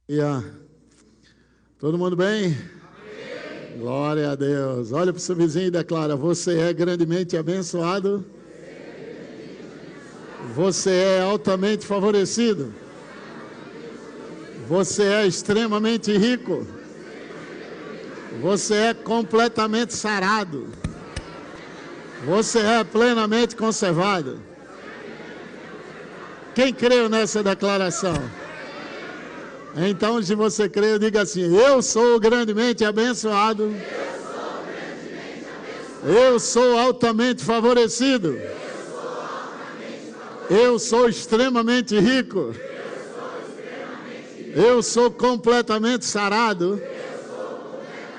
Yeah. Todo mundo bem? Amém. Glória a Deus. Olha para o seu vizinho e declara: você é grandemente abençoado. Você é altamente favorecido. Você é extremamente rico. Você é completamente sarado. Você é plenamente conservado. Quem creu nessa declaração? Então, se você crê, diga assim: eu sou grandemente abençoado. Eu sou altamente favorecido. Eu sou extremamente rico. Eu sou completamente sarado.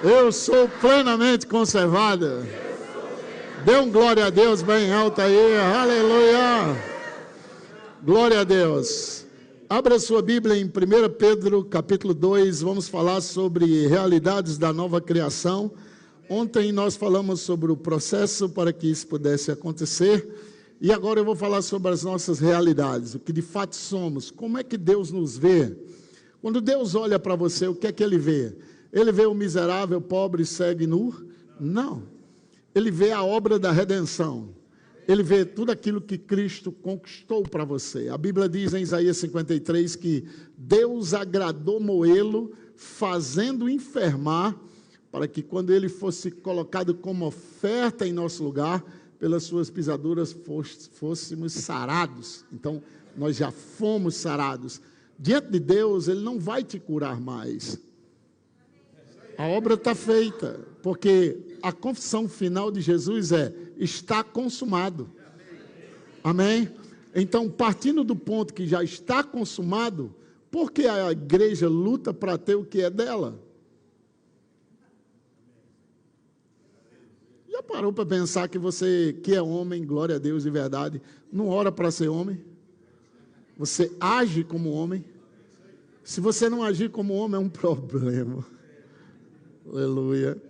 Eu sou plenamente conservado. Dê um glória a Deus bem alto aí. Aleluia. Glória a Deus. Abra sua Bíblia em 1 Pedro, capítulo 2, vamos falar sobre realidades da nova criação. Ontem nós falamos sobre o processo para que isso pudesse acontecer, e agora eu vou falar sobre as nossas realidades, o que de fato somos, como é que Deus nos vê. Quando Deus olha para você, o que é que Ele vê? Ele vê o miserável, pobre, cego e nu? Não. Ele vê a obra da redenção. Ele vê tudo aquilo que Cristo conquistou para você. A Bíblia diz em Isaías 53 que Deus agradou Moê-lo, fazendo enfermar, para que quando ele fosse colocado como oferta em nosso lugar, pelas suas pisaduras fôssemos sarados. Então, nós já fomos sarados. Diante de Deus, Ele não vai te curar mais. A obra está feita, porque a confissão final de Jesus é: está consumado. Amém? Então, partindo do ponto que já está consumado, por que a igreja luta para ter o que é dela? Já parou para pensar que você, que é homem, glória a Deus de verdade, não ora para ser homem? Você age como homem? Se você não agir como homem, é um problema. Aleluia.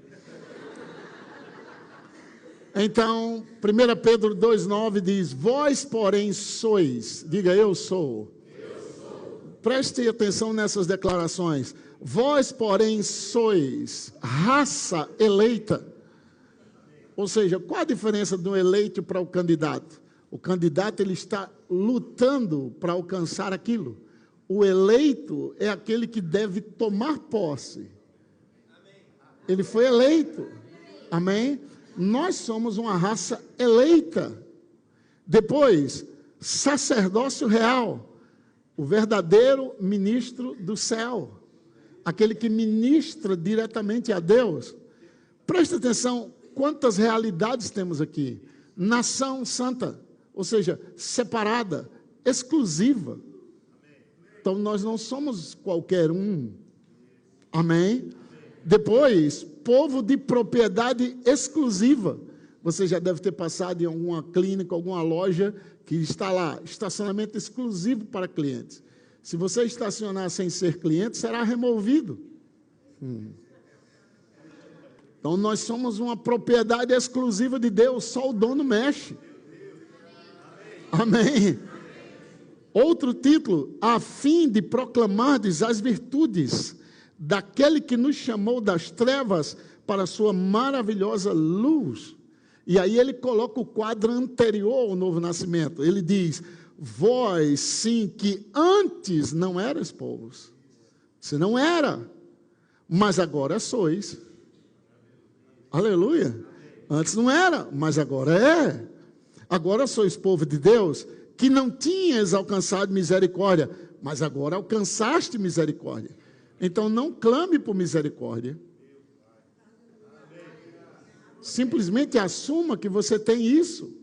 Então, 1 Pedro 2,9 diz: vós, porém, sois. Diga: eu sou. Preste atenção nessas declarações. Vós, porém, sois raça eleita. Ou seja, qual a diferença do eleito para o candidato? O candidato, ele está lutando para alcançar aquilo. O eleito é aquele que deve tomar posse. Ele foi eleito. Amém? Nós somos uma raça eleita. Depois, sacerdócio real. O verdadeiro ministro do céu. Aquele que ministra diretamente a Deus. Presta atenção, quantas realidades temos aqui. Nação santa, ou seja, separada, exclusiva. Então, nós não somos qualquer um. Amém? Depois, povo de propriedade exclusiva. Você já deve ter passado em alguma clínica, alguma loja que está lá, estacionamento exclusivo para clientes. Se você estacionar sem ser cliente, será removido. Então, nós somos uma propriedade exclusiva de Deus, só o dono mexe. Amém? Outro título: a fim de proclamardes as virtudes daquele que nos chamou das trevas para a sua maravilhosa luz. E aí ele coloca o quadro anterior ao novo nascimento. Ele diz: vós sim que antes não eras povos. Você não era, mas agora sois. Aleluia. Antes não era, mas agora é. Agora sois povo de Deus, que não tinhas alcançado misericórdia, mas agora alcançaste misericórdia. Então não clame por misericórdia. Simplesmente assuma que você tem isso.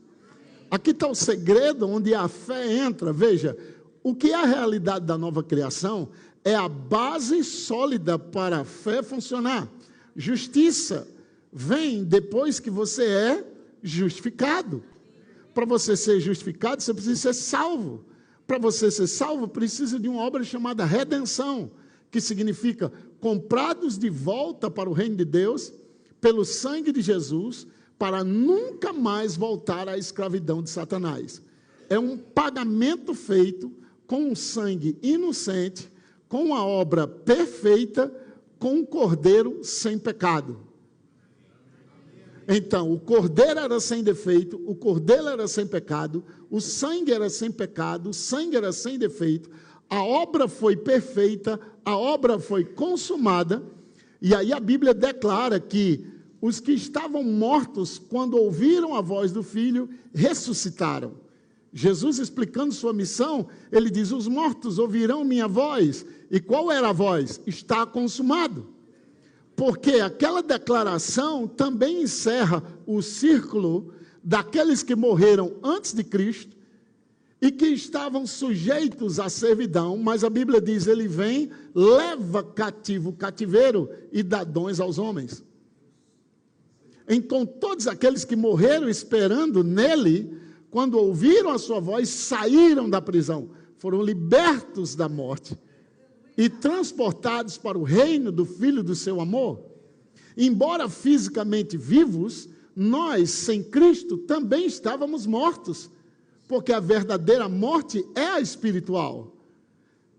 Aqui está o segredo onde a fé entra. Veja, o que é a realidade da nova criação é a base sólida para a fé funcionar. Justiça vem depois que você é justificado. Para você ser justificado, você precisa ser salvo. Para você ser salvo, precisa de uma obra chamada redenção, que significa comprados de volta para o reino de Deus, pelo sangue de Jesus, para nunca mais voltar à escravidão de Satanás. É um pagamento feito com um sangue inocente, com a obra perfeita, com um cordeiro sem pecado. Então, o cordeiro era sem defeito, o cordeiro era sem pecado, o sangue era sem pecado, o sangue era sem defeito, a obra foi perfeita, a obra foi consumada, e aí a Bíblia declara que os que estavam mortos, quando ouviram a voz do Filho, ressuscitaram. Jesus, explicando sua missão, ele diz: os mortos ouvirão minha voz. E qual era a voz? Está consumado. Porque aquela declaração também encerra o círculo daqueles que morreram antes de Cristo e que estavam sujeitos à servidão, mas a Bíblia diz: ele vem, leva cativo o cativeiro e dá dons aos homens. Então todos aqueles que morreram esperando nele, quando ouviram a sua voz, saíram da prisão, foram libertos da morte e transportados para o reino do Filho do seu amor. Embora fisicamente vivos, nós, sem Cristo, também estávamos mortos, porque a verdadeira morte é a espiritual.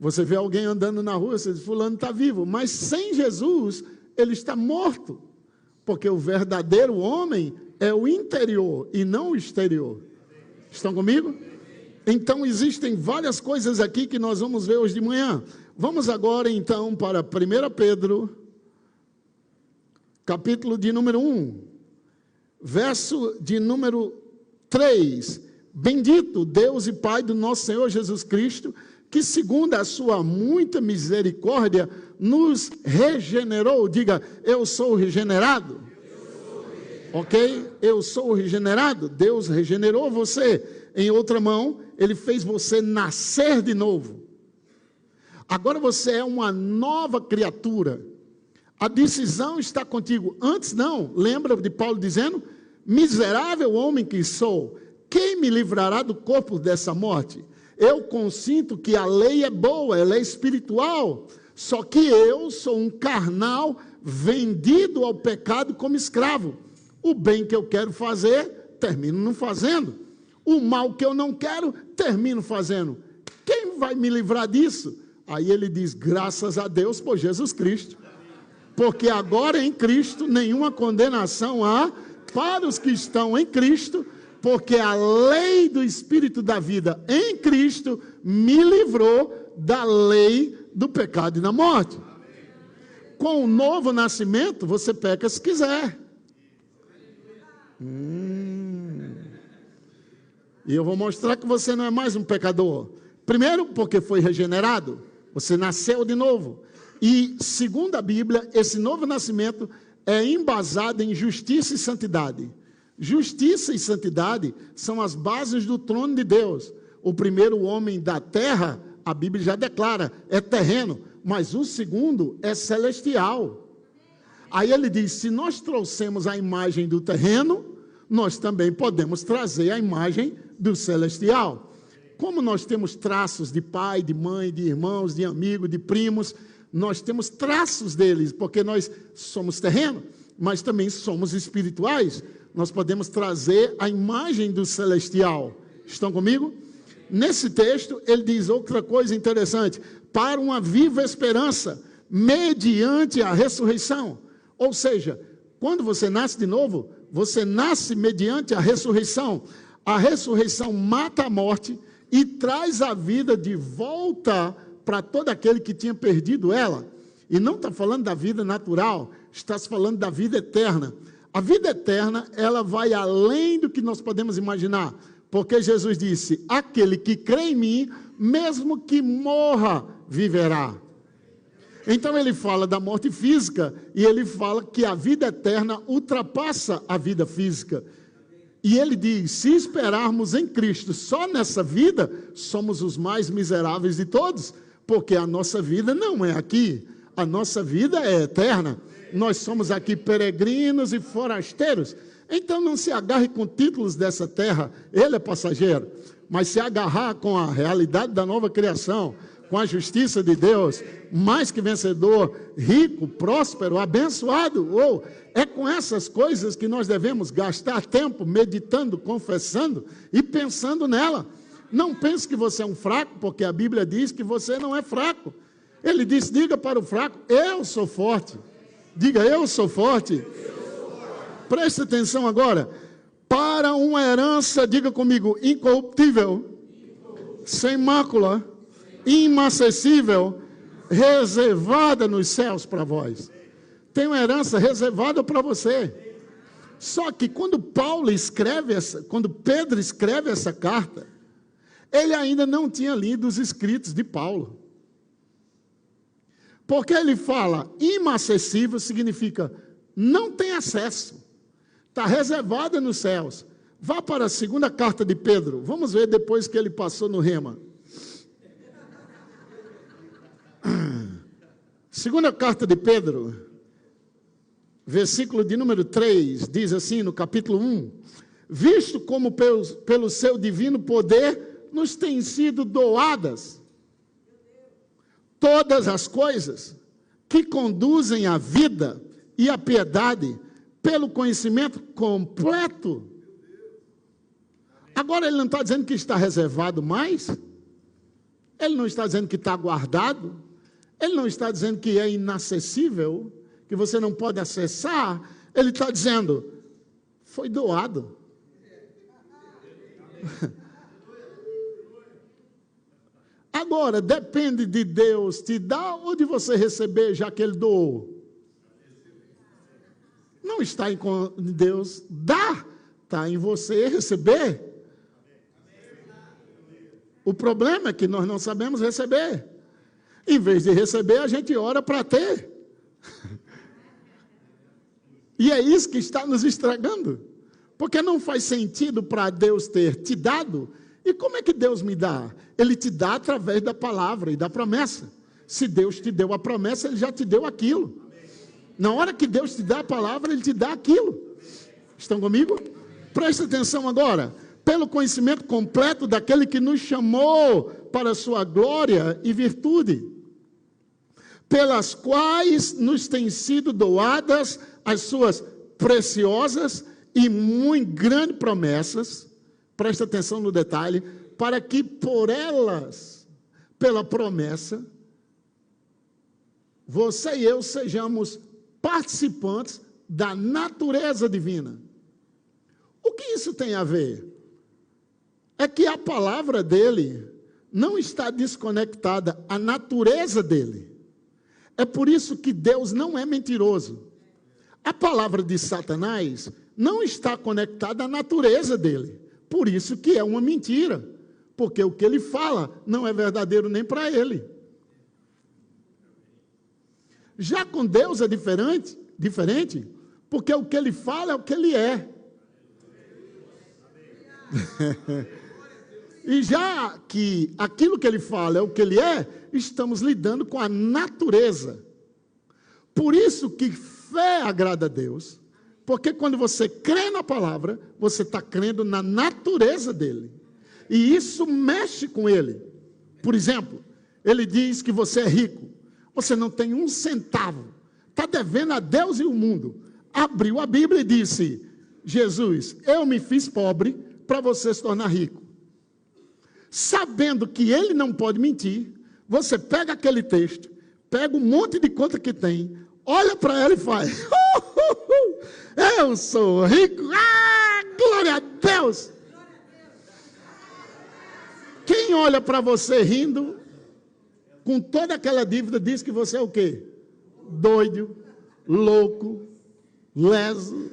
Você vê alguém andando na rua, você diz: fulano está vivo, mas sem Jesus, ele está morto, porque o verdadeiro homem é o interior e não o exterior. Estão comigo? Então existem várias coisas aqui que nós vamos ver hoje de manhã. Vamos agora então para 1 Pedro, capítulo de número 1, verso de número 3. Bendito Deus e Pai do nosso Senhor Jesus Cristo, que segundo a sua muita misericórdia nos regenerou. Diga: eu sou regenerado. Ok? Eu sou regenerado. Deus regenerou você. Em outra mão, ele fez você nascer de novo. Agora você é uma nova criatura. A decisão está contigo. Antes não. Lembra de Paulo dizendo: miserável homem que sou, quem me livrará do corpo dessa morte? Eu consinto que a lei é boa, ela é espiritual. Só que eu sou um carnal vendido ao pecado como escravo. O bem que eu quero fazer, termino não fazendo. O mal que eu não quero, termino fazendo. Quem vai me livrar disso? Aí ele diz: graças a Deus por Jesus Cristo. Porque agora em Cristo nenhuma condenação há para os que estão em Cristo, porque a lei do Espírito da vida em Cristo me livrou da lei do pecado e da morte. Com o novo nascimento, você peca se quiser. E eu vou mostrar que você não é mais um pecador. Primeiro, porque foi regenerado, você nasceu de novo. E, segundo a Bíblia, esse novo nascimento é embasado em justiça e santidade. Justiça e santidade são as bases do trono de Deus. O primeiro homem da terra, a Bíblia já declara, é terreno, mas o segundo é celestial. Aí ele diz: se nós trouxemos a imagem do terreno, nós também podemos trazer a imagem do celestial. Como nós temos traços de pai, de mãe, de irmãos, de amigo, de primos, nós temos traços deles, porque nós somos terreno, mas também somos espirituais. Nós podemos trazer a imagem do celestial. Estão comigo? Nesse texto, ele diz outra coisa interessante: para uma viva esperança, mediante a ressurreição. Ou seja, quando você nasce de novo, você nasce mediante a ressurreição. A ressurreição mata a morte e traz a vida de volta para todo aquele que tinha perdido ela. E não está falando da vida natural, está se falando da vida eterna. A vida eterna, ela vai além do que nós podemos imaginar, porque Jesus disse: aquele que crê em mim, mesmo que morra, viverá. Então ele fala da morte física, e ele fala que a vida eterna ultrapassa a vida física. E ele diz: se esperarmos em Cristo só nessa vida, somos os mais miseráveis de todos, porque a nossa vida não é aqui, a nossa vida é eterna. Nós somos aqui peregrinos e forasteiros. Então não se agarre com títulos dessa terra, ele é passageiro, mas se agarrar com a realidade da nova criação, com a justiça de Deus, mais que vencedor, rico, próspero, abençoado. É com essas coisas que nós devemos gastar tempo meditando, confessando e pensando nela. Não pense que você é um fraco, porque a Bíblia diz que você não é fraco. Ele disse, diga para o fraco, eu sou forte. Diga, eu sou forte. Preste atenção agora. Para uma herança, diga comigo, incorruptível, sem mácula, inacessível, reservada nos céus para vós. Tem uma herança reservada para você. Só que quando Pedro escreve essa carta, ele ainda não tinha lido os escritos de Paulo. Porque ele fala, inacessível significa não tem acesso. Está reservada nos céus. Vá para a segunda carta de Pedro. Vamos ver depois que ele passou no Rema. Segunda carta de Pedro, versículo de número 3, diz assim no capítulo 1. Visto como pelo seu divino poder nos têm sido doadas todas as coisas que conduzem à vida e à piedade, pelo conhecimento completo. Agora ele não está dizendo que está reservado mais, ele não está dizendo que está guardado, ele não está dizendo que é inacessível, que você não pode acessar, ele está dizendo, foi doado. Agora, depende de Deus te dar ou de você receber, já que Ele doou. Não está em Deus dar, está em você receber. O problema é que nós não sabemos receber. Em vez de receber, a gente ora para ter. E é isso que está nos estragando. Porque não faz sentido para Deus ter te dado. E como é que Deus me dá? Ele te dá através da palavra e da promessa. Se Deus te deu a promessa, Ele já te deu aquilo. Na hora que Deus te dá a palavra, Ele te dá aquilo. Estão comigo? Presta atenção agora. Pelo conhecimento completo daquele que nos chamou para a sua glória e virtude, pelas quais nos têm sido doadas as suas preciosas e muito grandes promessas, presta atenção no detalhe, para que por elas, pela promessa, você e eu sejamos participantes da natureza divina. O que isso tem a ver? É que a palavra dele não está desconectada à natureza dele. É por isso que Deus não é mentiroso. A palavra de Satanás não está conectada à natureza dele. Por isso que é uma mentira. Porque o que ele fala não é verdadeiro nem para ele. Já com Deus é diferente, porque o que ele fala é o que ele é. E já que aquilo que ele fala é o que ele é, estamos lidando com a natureza. Por isso que fé agrada a Deus, porque quando você crê na palavra, você está crendo na natureza dele. E isso mexe com ele. Por exemplo, ele diz que você é rico, você não tem um centavo, está devendo a Deus e o mundo. Abriu a Bíblia e disse, Jesus, eu me fiz pobre para você se tornar rico. Sabendo que ele não pode mentir, você pega aquele texto, pega um monte de conta que tem, olha para ela e faz, eu sou rico, glória a Deus. Quem olha para você rindo, com toda aquela dívida, diz que você é o quê? Doido, louco, leso,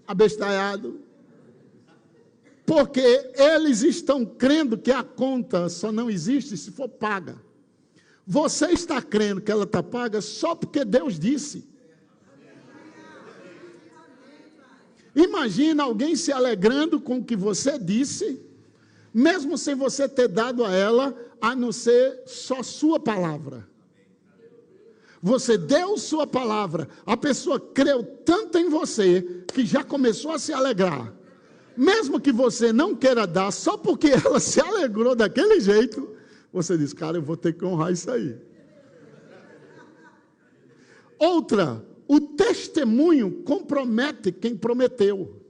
abestalhado. Porque eles estão crendo que a conta só não existe se for paga. Você está crendo que ela está paga só porque Deus disse. Imagina alguém se alegrando com o que você disse, mesmo sem você ter dado a ela, a não ser só sua palavra. Você deu sua palavra, a pessoa creu tanto em você, que já começou a se alegrar. Mesmo que você não queira dar, só porque ela se alegrou daquele jeito, você diz, cara, eu vou ter que honrar isso aí. Outra, o testemunho compromete quem prometeu.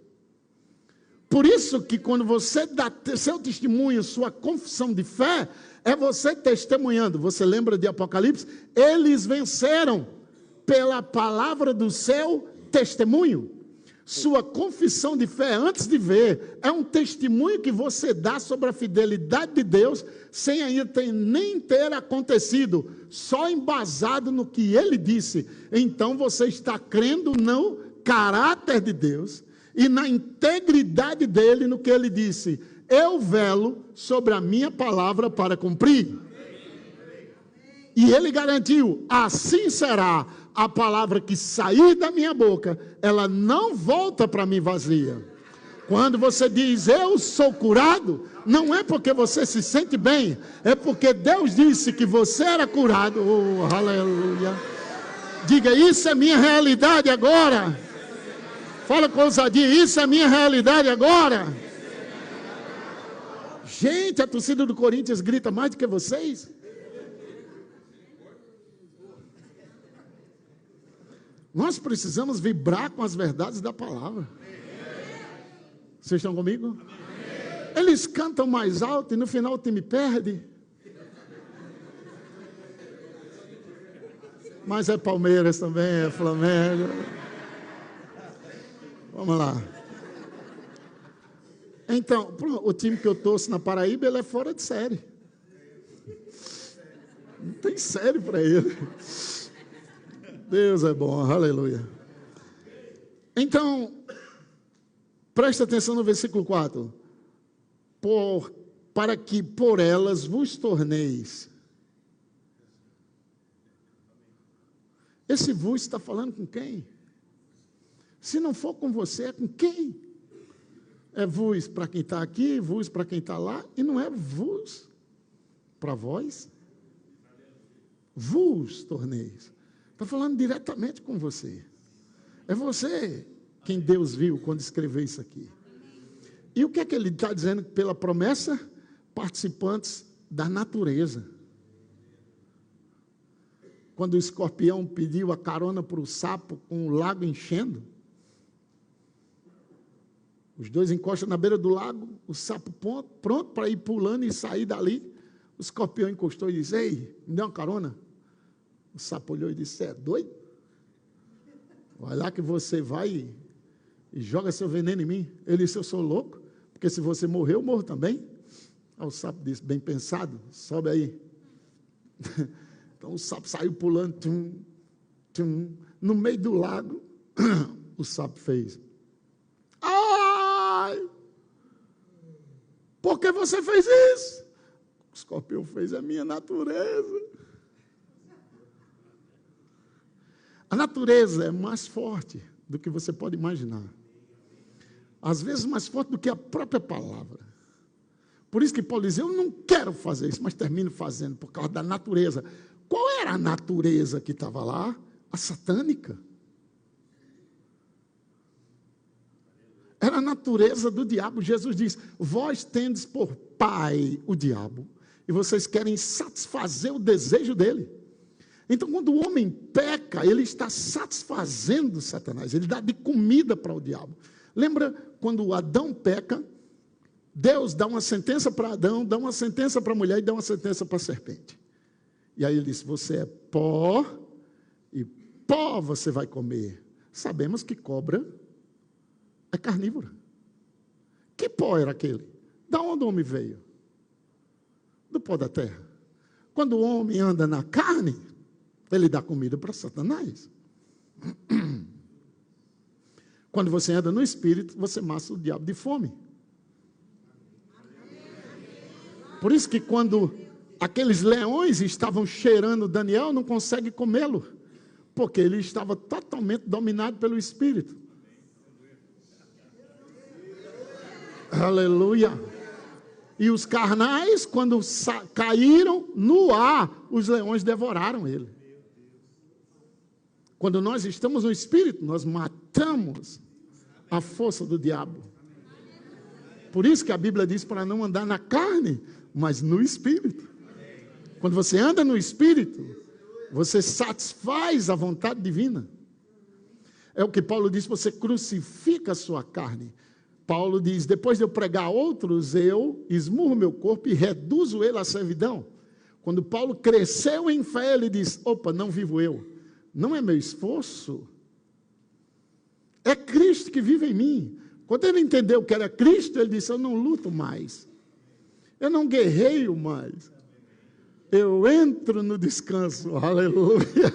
Por isso que quando você dá seu testemunho, sua confissão de fé, é você testemunhando. Você lembra de Apocalipse? Eles venceram pela palavra do seu testemunho. Sua confissão de fé, antes de ver, é um testemunho que você dá sobre a fidelidade de Deus, sem ainda nem ter acontecido, só embasado no que Ele disse. Então você está crendo no caráter de Deus e na integridade dEle, no que Ele disse. Eu velo sobre a minha palavra para cumprir. E Ele garantiu, assim será. A palavra que sair da minha boca, ela não volta para mim vazia. Quando você diz, eu sou curado, não é porque você se sente bem, é porque Deus disse que você era curado. Oh, aleluia. Diga, isso é minha realidade agora. Fala com ousadia, isso é minha realidade agora. Gente, a torcida do Corinthians grita mais do que vocês. Nós precisamos vibrar com as verdades da palavra. Vocês estão comigo? Eles cantam mais alto e no final o time perde. Mas é Palmeiras também, é Flamengo. Vamos lá. Então, o time que eu torço na Paraíba, ele é fora de série. Não tem série para ele. Deus é bom, aleluia. Então, presta atenção no versículo 4. Para que por elas vos torneis. Esse vos está falando com quem? Se não for com você, é com quem? É vos para quem está aqui, vos para quem está lá, e não é vos para vós. Vos torneis. Está falando diretamente com você. É você quem Deus viu quando escreveu isso aqui. E o que é que ele está dizendo? Pela promessa, participantes da natureza. Quando o escorpião pediu a carona para o sapo com o lago enchendo, os dois encostam na beira do lago, o sapo pronto para ir pulando e sair dali. O escorpião encostou e disse, ei, me dê uma carona. O sapo olhou e disse, é doido? Vai lá que você vai e joga seu veneno em mim. Ele disse, eu sou louco, porque se você morrer, eu morro também. Aí o sapo disse, bem pensado, sobe aí. Então o sapo saiu pulando, tum, tum. No meio do lago, o sapo fez, ai, por que você fez isso? O escorpião fez, a minha natureza. A natureza é mais forte do que você pode imaginar. Às vezes mais forte do que a própria palavra. Por isso que Paulo diz, eu não quero fazer isso, mas termino fazendo por causa da natureza. Qual era a natureza que estava lá? A satânica. Era a natureza do diabo. Jesus diz, vós tendes por pai o diabo, e vocês querem satisfazer o desejo dele. Então, quando o homem peca, ele está satisfazendo Satanás, ele dá de comida para o diabo. Lembra quando Adão peca, Deus dá uma sentença para Adão, dá uma sentença para a mulher e dá uma sentença para a serpente. E aí ele disse, você é pó, e pó você vai comer. Sabemos que cobra é carnívora. Que pó era aquele? Da onde o homem veio? Do pó da terra. Quando o homem anda na carne, ele dá comida para Satanás. Quando você anda no Espírito, você mata o diabo de fome. Por isso que quando aqueles leões estavam cheirando Daniel, não consegue comê-lo, porque ele estava totalmente dominado pelo Espírito. Aleluia. E os carnais, quando caíram no ar, os leões devoraram ele. Quando nós estamos no Espírito, nós matamos a força do diabo. Por isso que a Bíblia diz para não andar na carne, mas no Espírito. Quando você anda no Espírito, você satisfaz a vontade divina. É o que Paulo diz, você crucifica a sua carne. Paulo diz, depois de eu pregar a outros, eu esmurro meu corpo e reduzo ele à servidão. Quando Paulo cresceu em fé, ele diz, opa, não vivo eu, não é meu esforço, é Cristo que vive em mim. Quando ele entendeu que era Cristo, ele disse, eu não luto mais, eu não guerreio mais, eu entro no descanso, aleluia.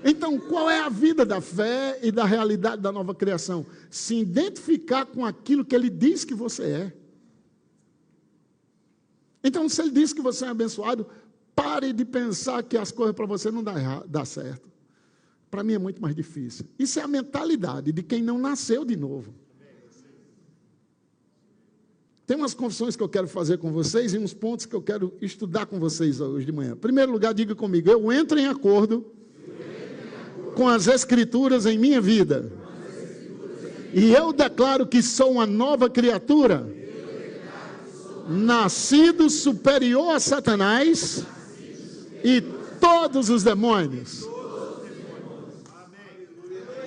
Então, qual é a vida da fé e da realidade da nova criação? Se identificar com aquilo que ele diz que você é. Então, se ele diz que você é abençoado, pare de pensar que as coisas para você não dá certo. Para mim é muito mais difícil. Isso é a mentalidade de quem não nasceu de novo. Tem umas confissões que eu quero fazer com vocês e uns pontos que eu quero estudar com vocês hoje de manhã. Em primeiro lugar, diga comigo, eu entro em acordo com as Escrituras em minha vida. E eu declaro que sou uma nova criatura, nascido superior a Satanás e todos os demônios.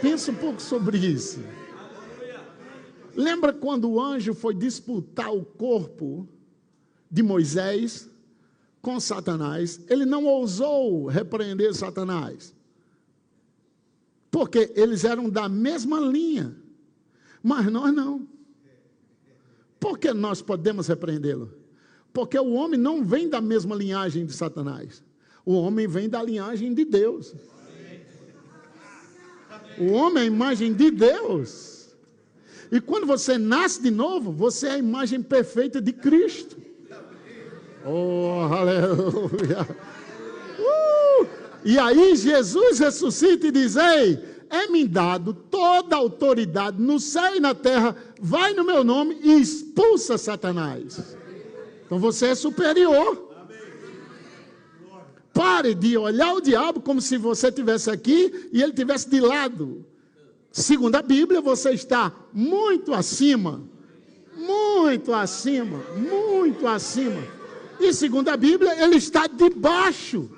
Pensa um pouco sobre isso. Lembra quando o anjo foi disputar o corpo de Moisés com Satanás? Ele não ousou repreender Satanás, porque eles eram da mesma linha, mas nós não. Por que nós podemos repreendê-lo? Porque o homem não vem da mesma linhagem de Satanás, o homem vem da linhagem de Deus. O homem é a imagem de Deus, e quando você nasce de novo, você é a imagem perfeita de Cristo. Oh, aleluia! E aí Jesus ressuscita e diz, ei, é-me dado toda a autoridade no céu e na terra, vai no meu nome e expulsa Satanás. Então você é superior. Pare de olhar o diabo como se você estivesse aqui e ele estivesse de lado. Segundo a Bíblia, você está muito acima, muito acima, muito acima. E segundo a Bíblia, ele está debaixo.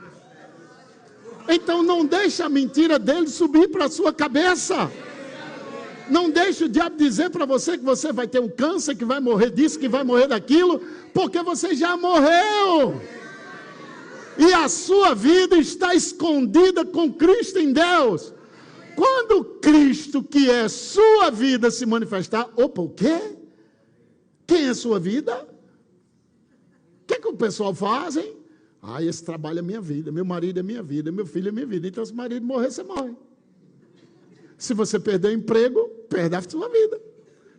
Então não deixe a mentira dele subir para a sua cabeça. Não deixe o diabo dizer para você que você vai ter um câncer, que vai morrer disso, que vai morrer daquilo, porque você já morreu. E a sua vida está escondida com Cristo em Deus. Quando Cristo, que é sua vida, se manifestar, opa, o quê? Quem é sua vida? O que o pessoal fazem? Ah, esse trabalho é minha vida, meu marido é minha vida, meu filho é minha vida. Então, se o marido morrer, você morre. Se você perder o emprego, perde a sua vida.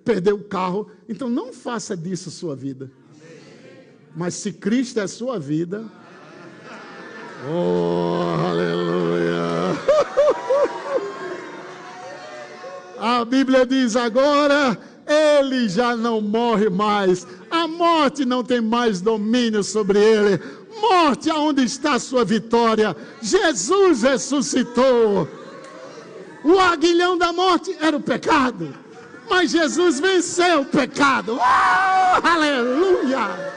Perdeu o carro, então não faça disso sua vida. Mas se Cristo é sua vida, oh, aleluia! A Bíblia diz agora, ele já não morre mais, a morte não tem mais domínio sobre ele. Morte, aonde está a sua vitória? Jesus ressuscitou. O aguilhão da morte era o pecado, mas Jesus venceu o pecado. Oh, aleluia!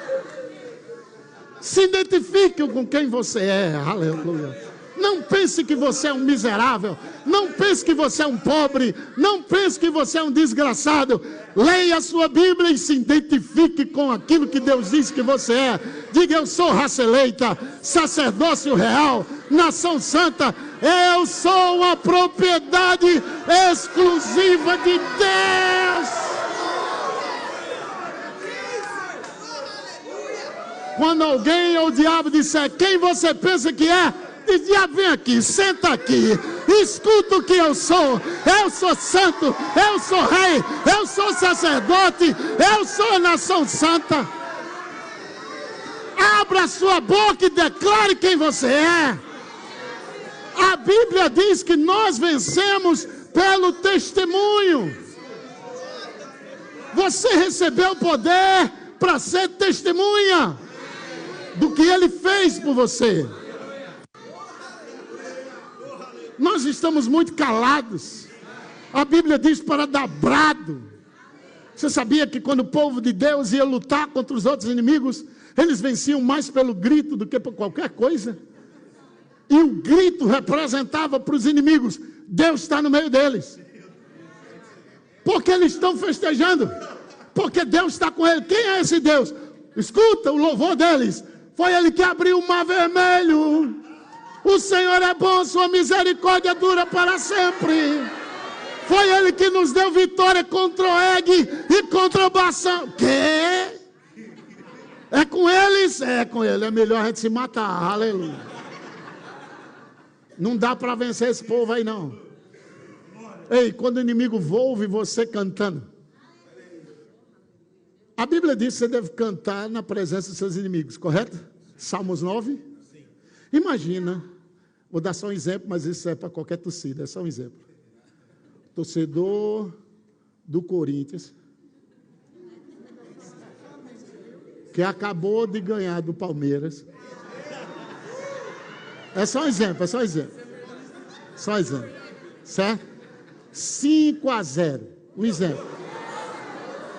Se identifique com quem você é, aleluia. Não pense que você é um miserável, não pense que você é um pobre, não pense que você é um desgraçado. Leia a sua Bíblia e se identifique com aquilo que Deus diz que você é. Diga, eu sou raça eleita, sacerdócio real, nação santa. Eu sou uma propriedade exclusiva de Deus. Quando alguém ou o diabo disser quem você pensa que é, diz, diabo, vem aqui, senta aqui, escuta o que eu sou santo, eu sou rei, eu sou sacerdote, eu sou a nação santa. Abra a sua boca e declare quem você é. A Bíblia diz que nós vencemos pelo testemunho. Você recebeu o poder para ser testemunha do que ele fez por você. Nós estamos muito calados. A Bíblia diz para dar brado. Você sabia que quando o povo de Deus ia lutar contra os outros inimigos, eles venciam mais pelo grito do que por qualquer coisa? E o grito representava para os inimigos, Deus está no meio deles. Porque eles estão festejando. porque Deus está com ele. Quem é esse Deus? Escuta o louvor deles. Foi ele que abriu o mar vermelho. O Senhor é bom, sua misericórdia dura para sempre. Foi ele que nos deu vitória contra o Og e contra o Baçã. Quê? É com eles? É com ele. É melhor a gente se matar. Aleluia. Não dá para vencer esse povo aí não. Ei, quando o inimigo voa, ouve você cantando. A Bíblia diz que você deve cantar na presença dos seus inimigos, correto? Salmos 9? Sim. Imagina, vou dar só um exemplo, mas isso é para qualquer torcida, é só um exemplo. Torcedor do Corinthians, que acabou de ganhar do Palmeiras. É só um exemplo, é só um exemplo. Só um exemplo. Certo? 5-0. Um exemplo.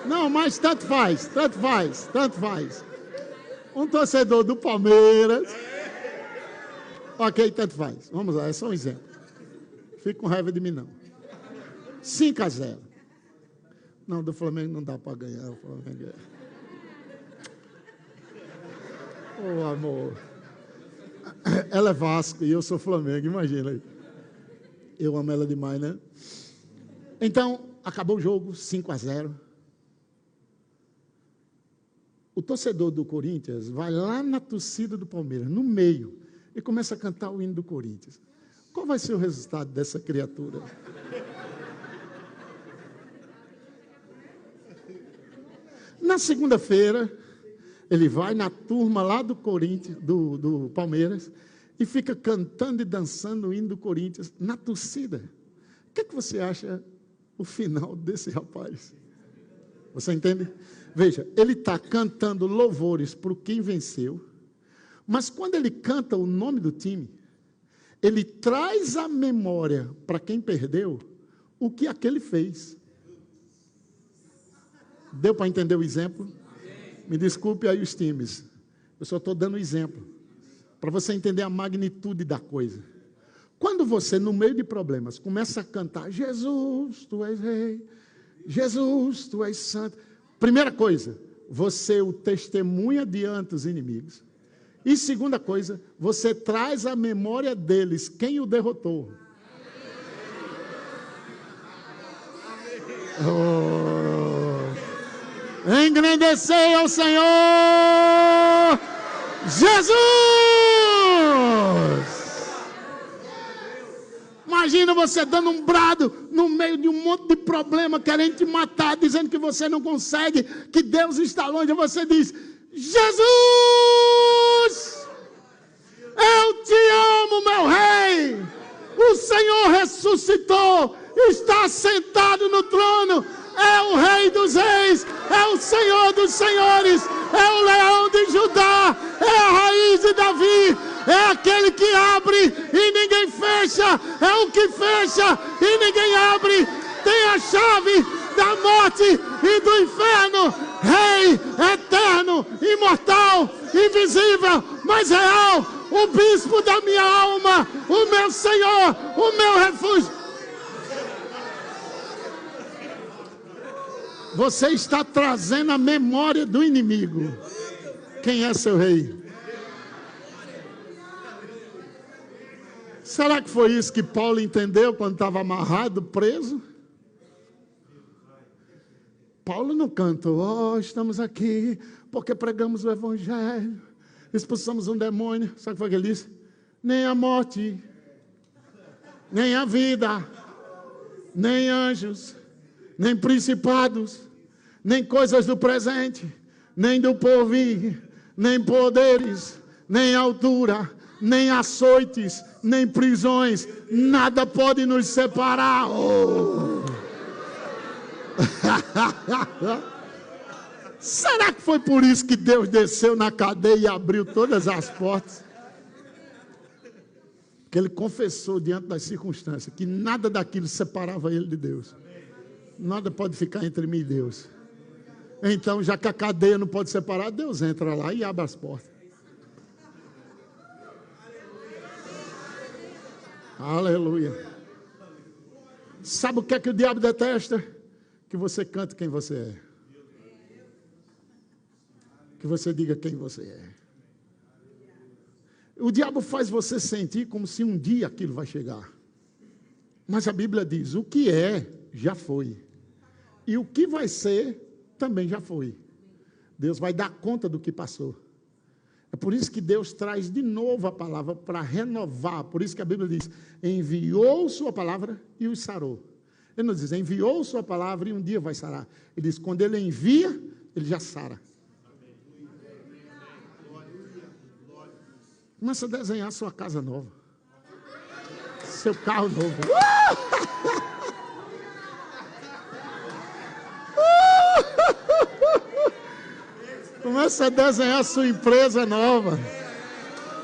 Não, mas tanto faz, tanto faz, tanto faz. Um torcedor do Palmeiras. Ok, tanto faz. Vamos lá, é só um exemplo. Fique com raiva de mim, não. 5-0. Não, do Flamengo não dá para ganhar. O Flamengo é... Oh, amor. Ela é Vasco e eu sou Flamengo, imagina aí. Eu amo ela demais, né? Então, acabou o jogo, 5-0. O torcedor do Corinthians vai lá na torcida do Palmeiras, no meio, e começa a cantar o hino do Corinthians. Qual vai ser o resultado dessa criatura? Na segunda-feira, ele vai na turma lá do Corinthians, do Palmeiras, e fica cantando e dançando o hino do Corinthians na torcida. O que é que você acha o final desse rapaz? Você entende? Veja, ele está cantando louvores para quem venceu, mas quando ele canta o nome do time, ele traz à memória para quem perdeu o que aquele fez. Deu para entender o exemplo? Me desculpe aí os times, eu só estou dando exemplo, para você entender a magnitude da coisa. Quando você, no meio de problemas, começa a cantar, Jesus, tu és rei, Jesus, tu és santo. Primeira coisa, você o testemunha diante dos inimigos. E segunda coisa, você traz à memória deles quem o derrotou. Oh. Engrandecei ao Senhor Jesus! Imagina você dando um brado no meio de um monte de problema, querendo te matar, dizendo que você não consegue, que Deus está longe. Você diz, Jesus, eu te amo, meu rei. O Senhor ressuscitou, está sentado no trono, é o Rei dos reis, é o Senhor dos senhores, é o leão de Judá, é a raiz de Davi, é aquele que abre e ninguém fecha, é o que fecha e ninguém abre, tem a chave da morte e do inferno, Rei eterno, imortal, invisível, mas real, o bispo da minha alma, o meu Senhor, o meu refúgio. Você está trazendo a memória do inimigo. Quem é seu rei? Será que foi isso que Paulo entendeu quando estava amarrado, preso? Paulo não canta, estamos aqui porque pregamos o evangelho, expulsamos um demônio. Sabe o que foi que ele disse? Nem a morte, nem a vida, nem anjos, nem principados, nem coisas do presente, nem do porvir, nem poderes, nem altura, nem açoites, nem prisões, nada pode nos separar. Será que foi por isso que Deus desceu na cadeia e abriu todas as portas? Que ele confessou diante das circunstâncias que nada daquilo separava ele de Deus. Nada pode ficar entre mim e Deus. Então, já que a cadeia não pode separar, Deus entra lá e abre as portas. Aleluia. Sabe o que é que o diabo detesta? Que você cante quem você é. que você diga quem você é. O diabo faz você sentir como se um dia aquilo vai chegar. Mas a Bíblia diz, o que é, já foi. E o que vai ser, também já foi. Deus vai dar conta do que passou. É por isso que Deus traz de novo a palavra para renovar. Por isso que a Bíblia diz, enviou sua palavra e os sarou. Ele não diz, enviou sua palavra e um dia vai sarar. Ele diz, quando ele envia, ele já sara. Começa a desenhar sua casa nova. Seu carro novo. Começa a desenhar sua empresa nova.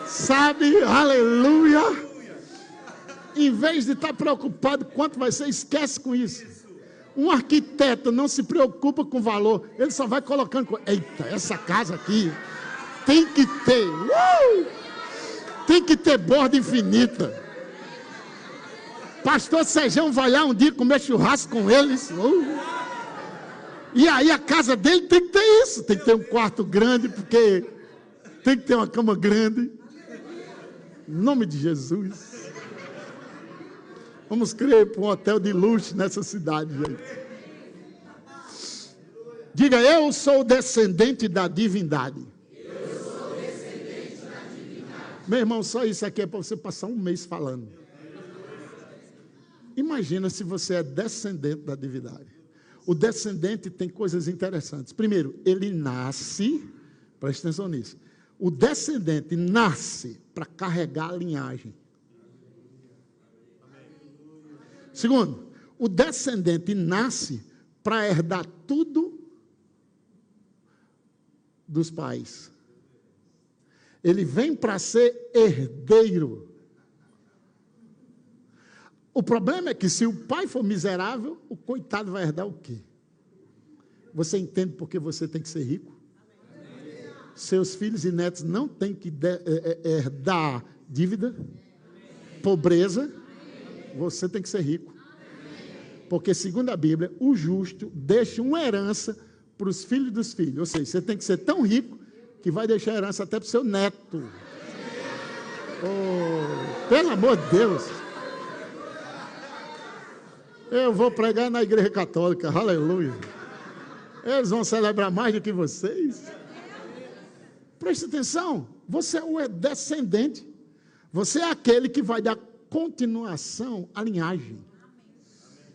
Sabe? Aleluia. Em vez de estar preocupado quanto vai ser, esquece com isso. Um arquiteto não se preocupa com valor. Ele só vai colocando. Eita, essa casa aqui tem que ter. Tem que ter borda infinita. Pastor Sejão vai lá um dia comer churrasco com eles. E aí a casa dele tem que ter isso. Tem que ter um quarto grande, porque tem que ter uma cama grande. Em nome de Jesus. Vamos crer para um hotel de luxo nessa cidade, gente. Diga, eu sou descendente da divindade. Meu irmão, só isso aqui é para você passar um mês falando. Imagina se você é descendente da divindade. O descendente tem coisas interessantes. Primeiro, ele nasce, presta atenção nisso. O descendente nasce para carregar a linhagem. Segundo, o descendente nasce para herdar tudo dos pais. Ele vem para ser herdeiro. O problema é que se o pai for miserável, o coitado vai herdar o quê? Você entende por que você tem que ser rico? Amém. Seus filhos e netos não têm que herdar dívida, pobreza. Você tem que ser rico. Porque, segundo a Bíblia, o justo deixa uma herança para os filhos dos filhos. Ou seja, você tem que ser tão rico que vai deixar herança até para o seu neto. Oh, pelo amor de Deus. Eu vou pregar na igreja católica, aleluia. Eles vão celebrar mais do que vocês. Preste atenção, você é o descendente. Você é aquele que vai dar continuação à linhagem.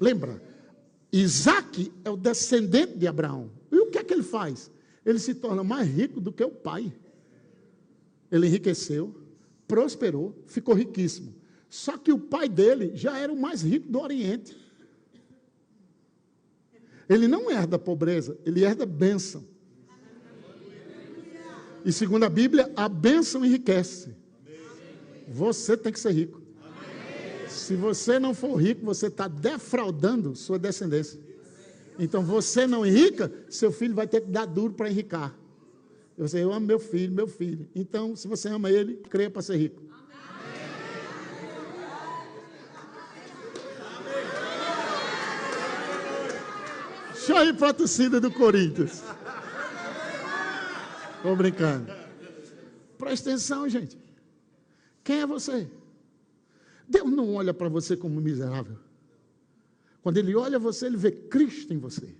Lembra? Isaac é o descendente de Abraão. E o que é que ele faz? Ele se torna mais rico do que o pai. Ele enriqueceu, prosperou, ficou riquíssimo. Só que o pai dele já era o mais rico do Oriente. Ele não herda a pobreza, ele herda a bênção. E segundo a Bíblia, a bênção enriquece. Você tem que ser rico. Se você não for rico, você está defraudando sua descendência. Então, você não enrica, seu filho vai ter que dar duro para enricar. Eu amo meu filho, meu filho. Então, se você ama ele, creia para ser rico. Deixa eu ir para a torcida do Corinthians. Estou brincando. Presta atenção, gente. Quem é você? Deus não olha para você como miserável. Quando Ele olha você, Ele vê Cristo em você.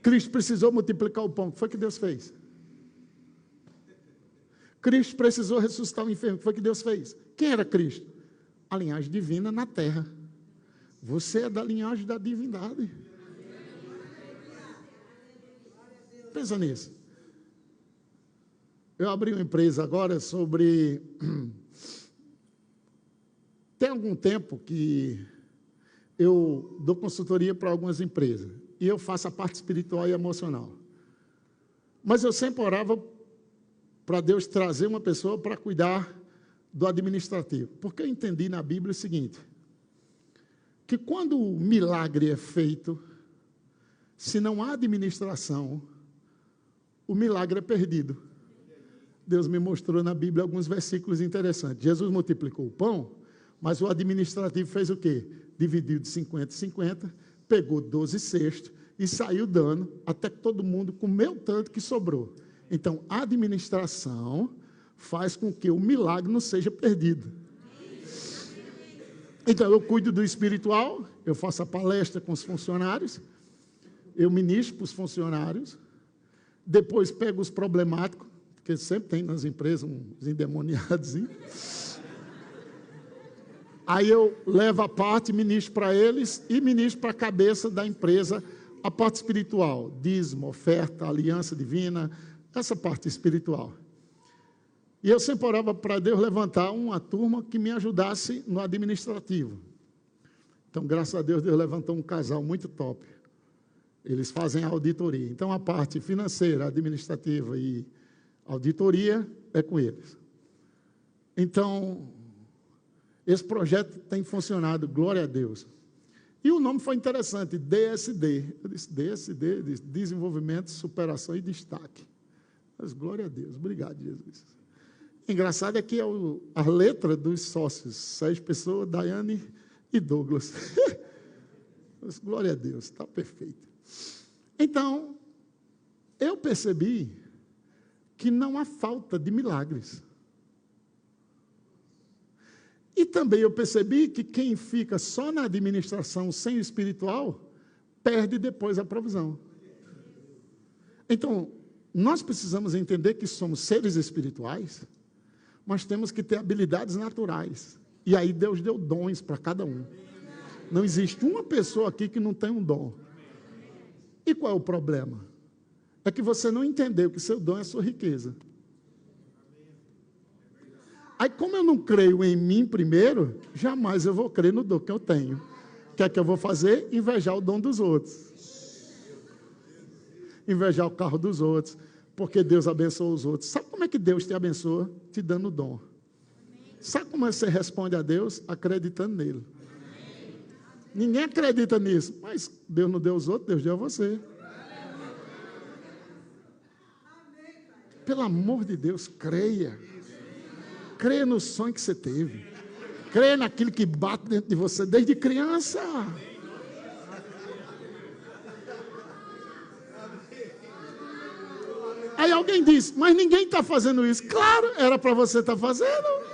Cristo precisou multiplicar o pão. O que foi que Deus fez? Cristo precisou ressuscitar o enfermo. O que foi que Deus fez? Quem era Cristo? A linhagem divina na terra. Você é da linhagem da divindade. Pensa nisso. Eu abri uma empresa agora sobre... Tem algum tempo que eu dou consultoria para algumas empresas. E eu faço a parte espiritual e emocional. Mas eu sempre orava para Deus trazer uma pessoa para cuidar do administrativo. Porque eu entendi na Bíblia o seguinte, que quando o milagre é feito, se não há administração, o milagre é perdido. Deus me mostrou na Bíblia alguns versículos interessantes. Jesus multiplicou o pão, mas o administrativo fez o quê? Dividiu de 50 em 50, pegou 12 cestos e saiu dando, até que todo mundo comeu tanto que sobrou. Então, a administração faz com que o milagre não seja perdido. Então, eu cuido do espiritual, eu faço a palestra com os funcionários, eu ministro para os funcionários, depois pego os problemáticos, porque sempre tem nas empresas uns endemoniados. Aí eu levo a parte, ministro para eles e ministro para a cabeça da empresa a parte espiritual, dízimo, oferta, aliança divina, essa parte espiritual. E eu sempre orava para Deus levantar uma turma que me ajudasse no administrativo. Então, graças a Deus, Deus levantou um casal muito top. Eles fazem a auditoria. Então, a parte financeira, administrativa e auditoria é com eles. Então, esse projeto tem funcionado, glória a Deus. E o nome foi interessante, DSD. Eu disse, DSD, Desenvolvimento, Superação e Destaque. Mas, glória a Deus, obrigado, Jesus. Engraçado é que é a letra dos sócios, 6 pessoas, Daiane e Douglas. Mas, glória a Deus, está perfeito. Então, eu percebi que não há falta de milagres. E também eu percebi que quem fica só na administração sem o espiritual, perde depois a provisão. Então, nós precisamos entender que somos seres espirituais, mas temos que ter habilidades naturais. E aí Deus deu dons para cada um. Não existe uma pessoa aqui que não tem um dom. E qual é o problema? É que você não entendeu que seu dom é a sua riqueza. Aí, como eu não creio em mim primeiro, jamais eu vou crer no dom que eu tenho. O que é que eu vou fazer? Invejar o dom dos outros. Invejar o carro dos outros. Porque Deus abençoa os outros. Sabe como é que Deus te abençoa? Te dando dom. Sabe como você responde a Deus? Acreditando nele. Ninguém acredita nisso. Mas Deus não deu aos outros, Deus deu a você. Pelo amor de Deus, creia. Creia no sonho que você teve. Creia naquilo que bate dentro de você desde criança. Aí alguém diz, mas ninguém está fazendo isso. Claro, era para você estar fazendo.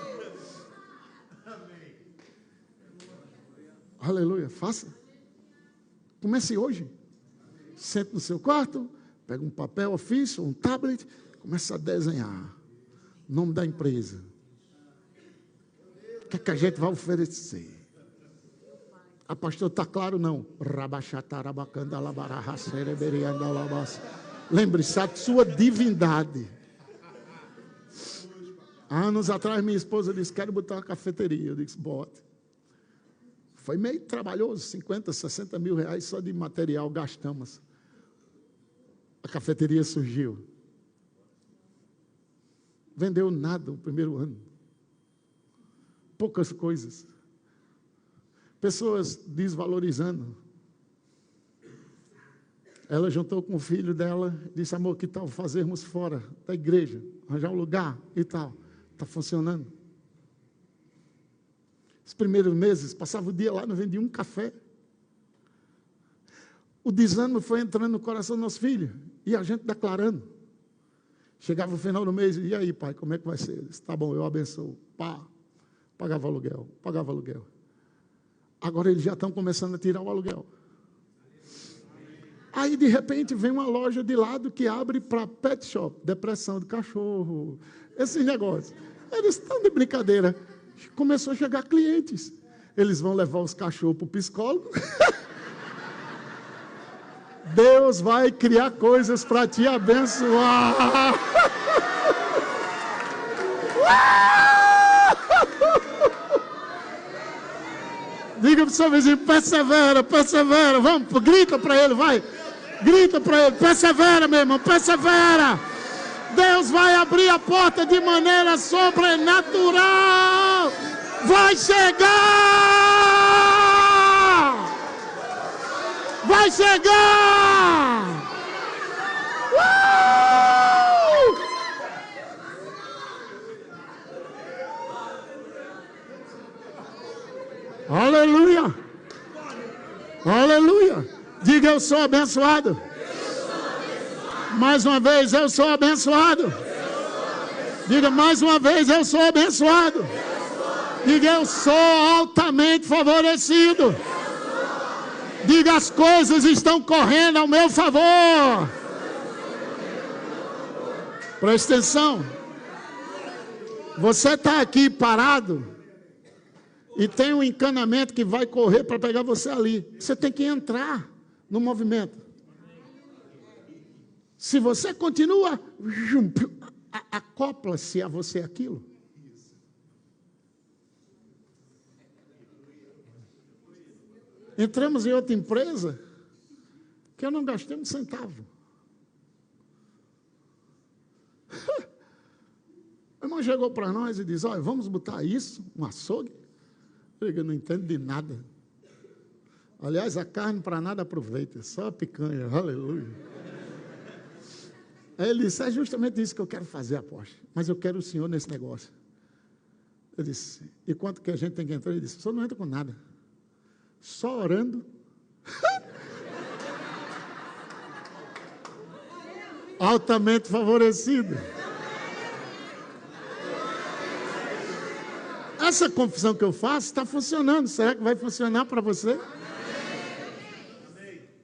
Aleluia, faça. Comece hoje. Sente no seu quarto, pega um papel, ofício, um tablet, começa a desenhar o nome da empresa. O que é que a gente vai oferecer? A pastor, está claro? Não. Lembre-se, a sua divindade. Há anos atrás, minha esposa disse, quero botar uma cafeteria. Eu disse, bote. Foi meio trabalhoso, 50, 60 mil reais só de material gastamos. A cafeteria surgiu. Vendeu nada o primeiro ano. Poucas coisas. Pessoas desvalorizando. Ela juntou com o filho dela, disse, amor, que tal fazermos fora da igreja, arranjar um lugar e tal. Está funcionando. Os primeiros meses, passava o dia lá, não vendia um café. O desânimo foi entrando no coração do nosso filho, e a gente declarando. Chegava o final do mês, e aí, pai, como é que vai ser? Ele disse, tá bom, eu abençoo. Pá, pagava aluguel. Agora eles já estão começando a tirar o aluguel. Aí, de repente, vem uma loja de lado que abre para pet shop, depressão do cachorro, esses negócios. Eles estão de brincadeira. Começou a chegar clientes. Eles vão levar os cachorros para o psicólogo. Deus vai criar coisas para te abençoar. Diga para o seu vizinho, persevera, persevera. Vamos, grita para ele, vai. Grita para ele, persevera, meu irmão, persevera. Deus vai abrir a porta de maneira sobrenatural. Vai chegar. Vai chegar. Aleluia. Aleluia. Diga, eu sou abençoado. Mais uma vez, eu sou abençoado. Diga mais uma vez, eu sou abençoado. Diga, eu sou altamente favorecido. Diga, as coisas estão correndo ao meu favor. Presta atenção. Você está aqui parado e tem um encanamento que vai correr para pegar você ali. Você tem que entrar no movimento. Se você continua, acopla-se a você aquilo. Entramos em outra empresa que eu não gastei um centavo. O irmão chegou para nós e disse, olha, vamos botar isso, um açougue? Eu não entendo de nada. Aliás, a carne para nada aproveita, só a picanha, aleluia. Aí ele disse, é justamente isso que eu quero fazer, apóstolo, mas eu quero o senhor nesse negócio. Eu disse, e quanto que a gente tem que entrar? Ele disse, o senhor não entra com nada, só orando. Altamente favorecido. Essa confissão que eu faço está funcionando. Será que vai funcionar para você?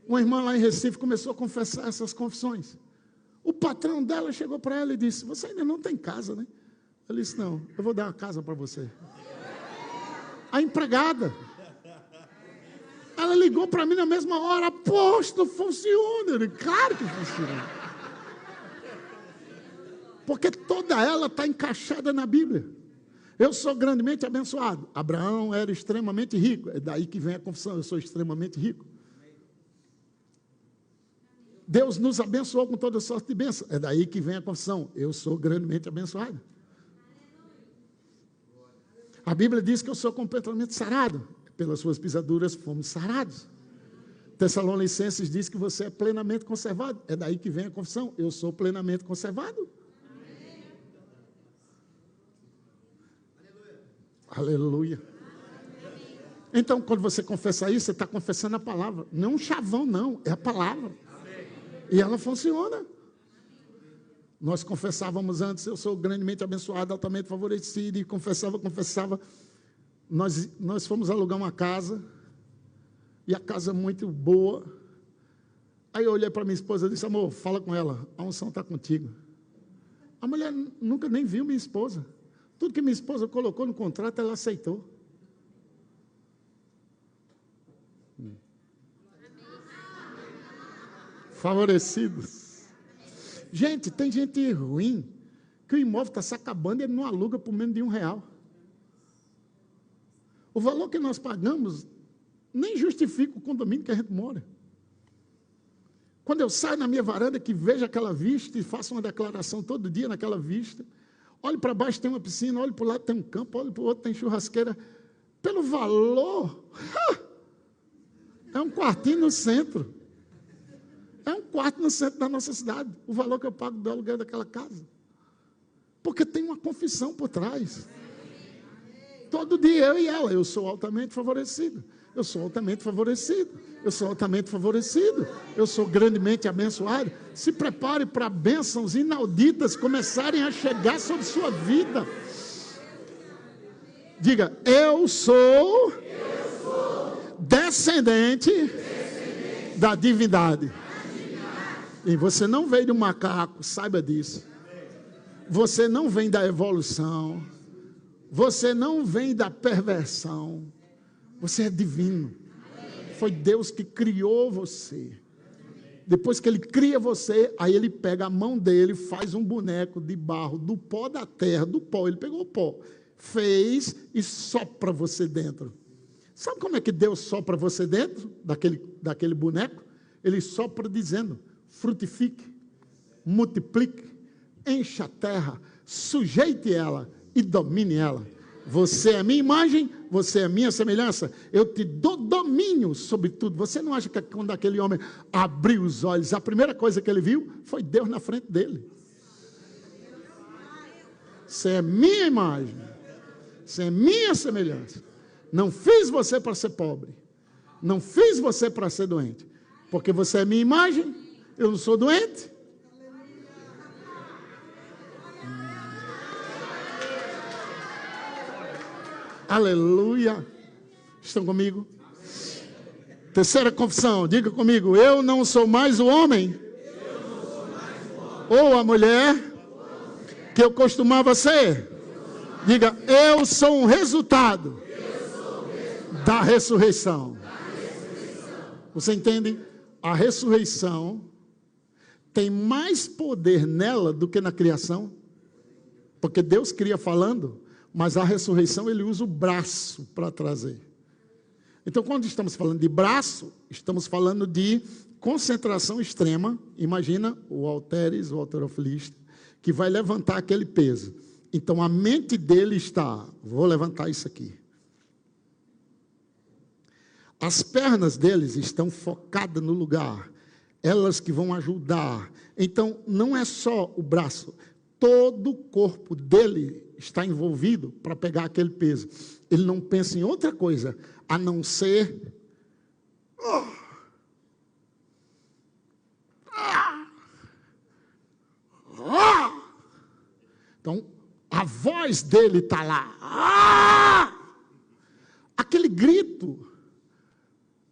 Uma irmã lá em Recife começou a confessar essas confissões. O patrão dela chegou para ela e disse, você ainda não tem casa, né? Ela disse, não, eu vou dar uma casa para você. A empregada. Ela ligou para mim na mesma hora, apóstolo, funciona. Eu disse, claro que funciona. Porque toda ela está encaixada na Bíblia. Eu sou grandemente abençoado. Abraão era extremamente rico. É daí que vem a confissão, eu sou extremamente rico. Deus nos abençoou com toda sorte de bênção. É daí que vem a confissão, eu sou grandemente abençoado. A Bíblia diz que eu sou completamente sarado. Pelas suas pisaduras fomos sarados. Tessalonicenses diz que você é plenamente conservado. É daí que vem a confissão, eu sou plenamente conservado. Aleluia. Então, quando você confessa isso, você está confessando a palavra. Não um chavão, não. É a palavra. E ela funciona. Nós confessávamos antes, eu sou grandemente abençoado, altamente favorecido. E confessava. Nós fomos alugar uma casa. E a casa muito boa. Aí eu olhei para minha esposa e disse, amor, fala com ela. A unção está contigo. A mulher nunca nem viu minha esposa. Tudo que minha esposa colocou no contrato, ela aceitou. Favorecidos. Gente, tem gente ruim, que o imóvel está se acabando e ele não aluga por menos de R$1. O valor que nós pagamos nem justifica o condomínio que a gente mora. Quando eu saio na minha varanda, que vejo aquela vista e faço uma declaração todo dia naquela vista, olho para baixo, tem uma piscina, olho para o lado, tem um campo, olho para o outro, tem churrasqueira. Pelo valor, é um quartinho no centro. É um quarto no centro da nossa cidade. O valor que eu pago do aluguel daquela casa. Porque tem uma confissão por trás. Todo dia eu e ela, eu sou altamente favorecido. Eu sou altamente favorecido. Eu sou altamente favorecido. Eu sou grandemente abençoado. Se prepare para bênçãos inauditas começarem a chegar sobre sua vida. Diga, eu sou descendente da divindade. E você não veio do macaco, saiba disso. Você não vem da evolução. Você não vem da perversão. Você é divino. Foi Deus que criou você. Depois que Ele cria você, aí Ele pega a mão dele, faz um boneco de barro, do pó da terra, do pó. Ele pegou o pó, fez e sopra você dentro. Sabe como é que Deus sopra você dentro daquele boneco? Ele sopra dizendo, frutifique, multiplique, encha a terra, sujeite ela e domine ela. Você é minha imagem, você é minha semelhança, eu te dou domínio sobre tudo. Você não acha que quando aquele homem abriu os olhos, a primeira coisa que ele viu foi Deus na frente dele? Você é minha imagem, você é minha semelhança. Não fiz você para ser pobre, não fiz você para ser doente, porque você é minha imagem, eu não sou doente. Aleluia. Estão comigo? Terceira confissão, diga comigo: eu não sou mais o homem ou a mulher que eu costumava ser. Diga: eu sou um resultado da ressurreição. Você entende? A ressurreição tem mais poder nela do que na criação. Porque Deus cria falando, mas a ressurreição ele usa o braço para trazer. Então, quando estamos falando de braço, estamos falando de concentração extrema. Imagina o halteres, o halterofilista, que vai levantar aquele peso. Então, a mente dele está: vou levantar isso aqui. As pernas deles estão focadas no lugar. Elas que vão ajudar. Então, não é só o braço. Todo o corpo dele está envolvido para pegar aquele peso. Ele não pensa em outra coisa a não ser então a voz dele está lá. Aquele grito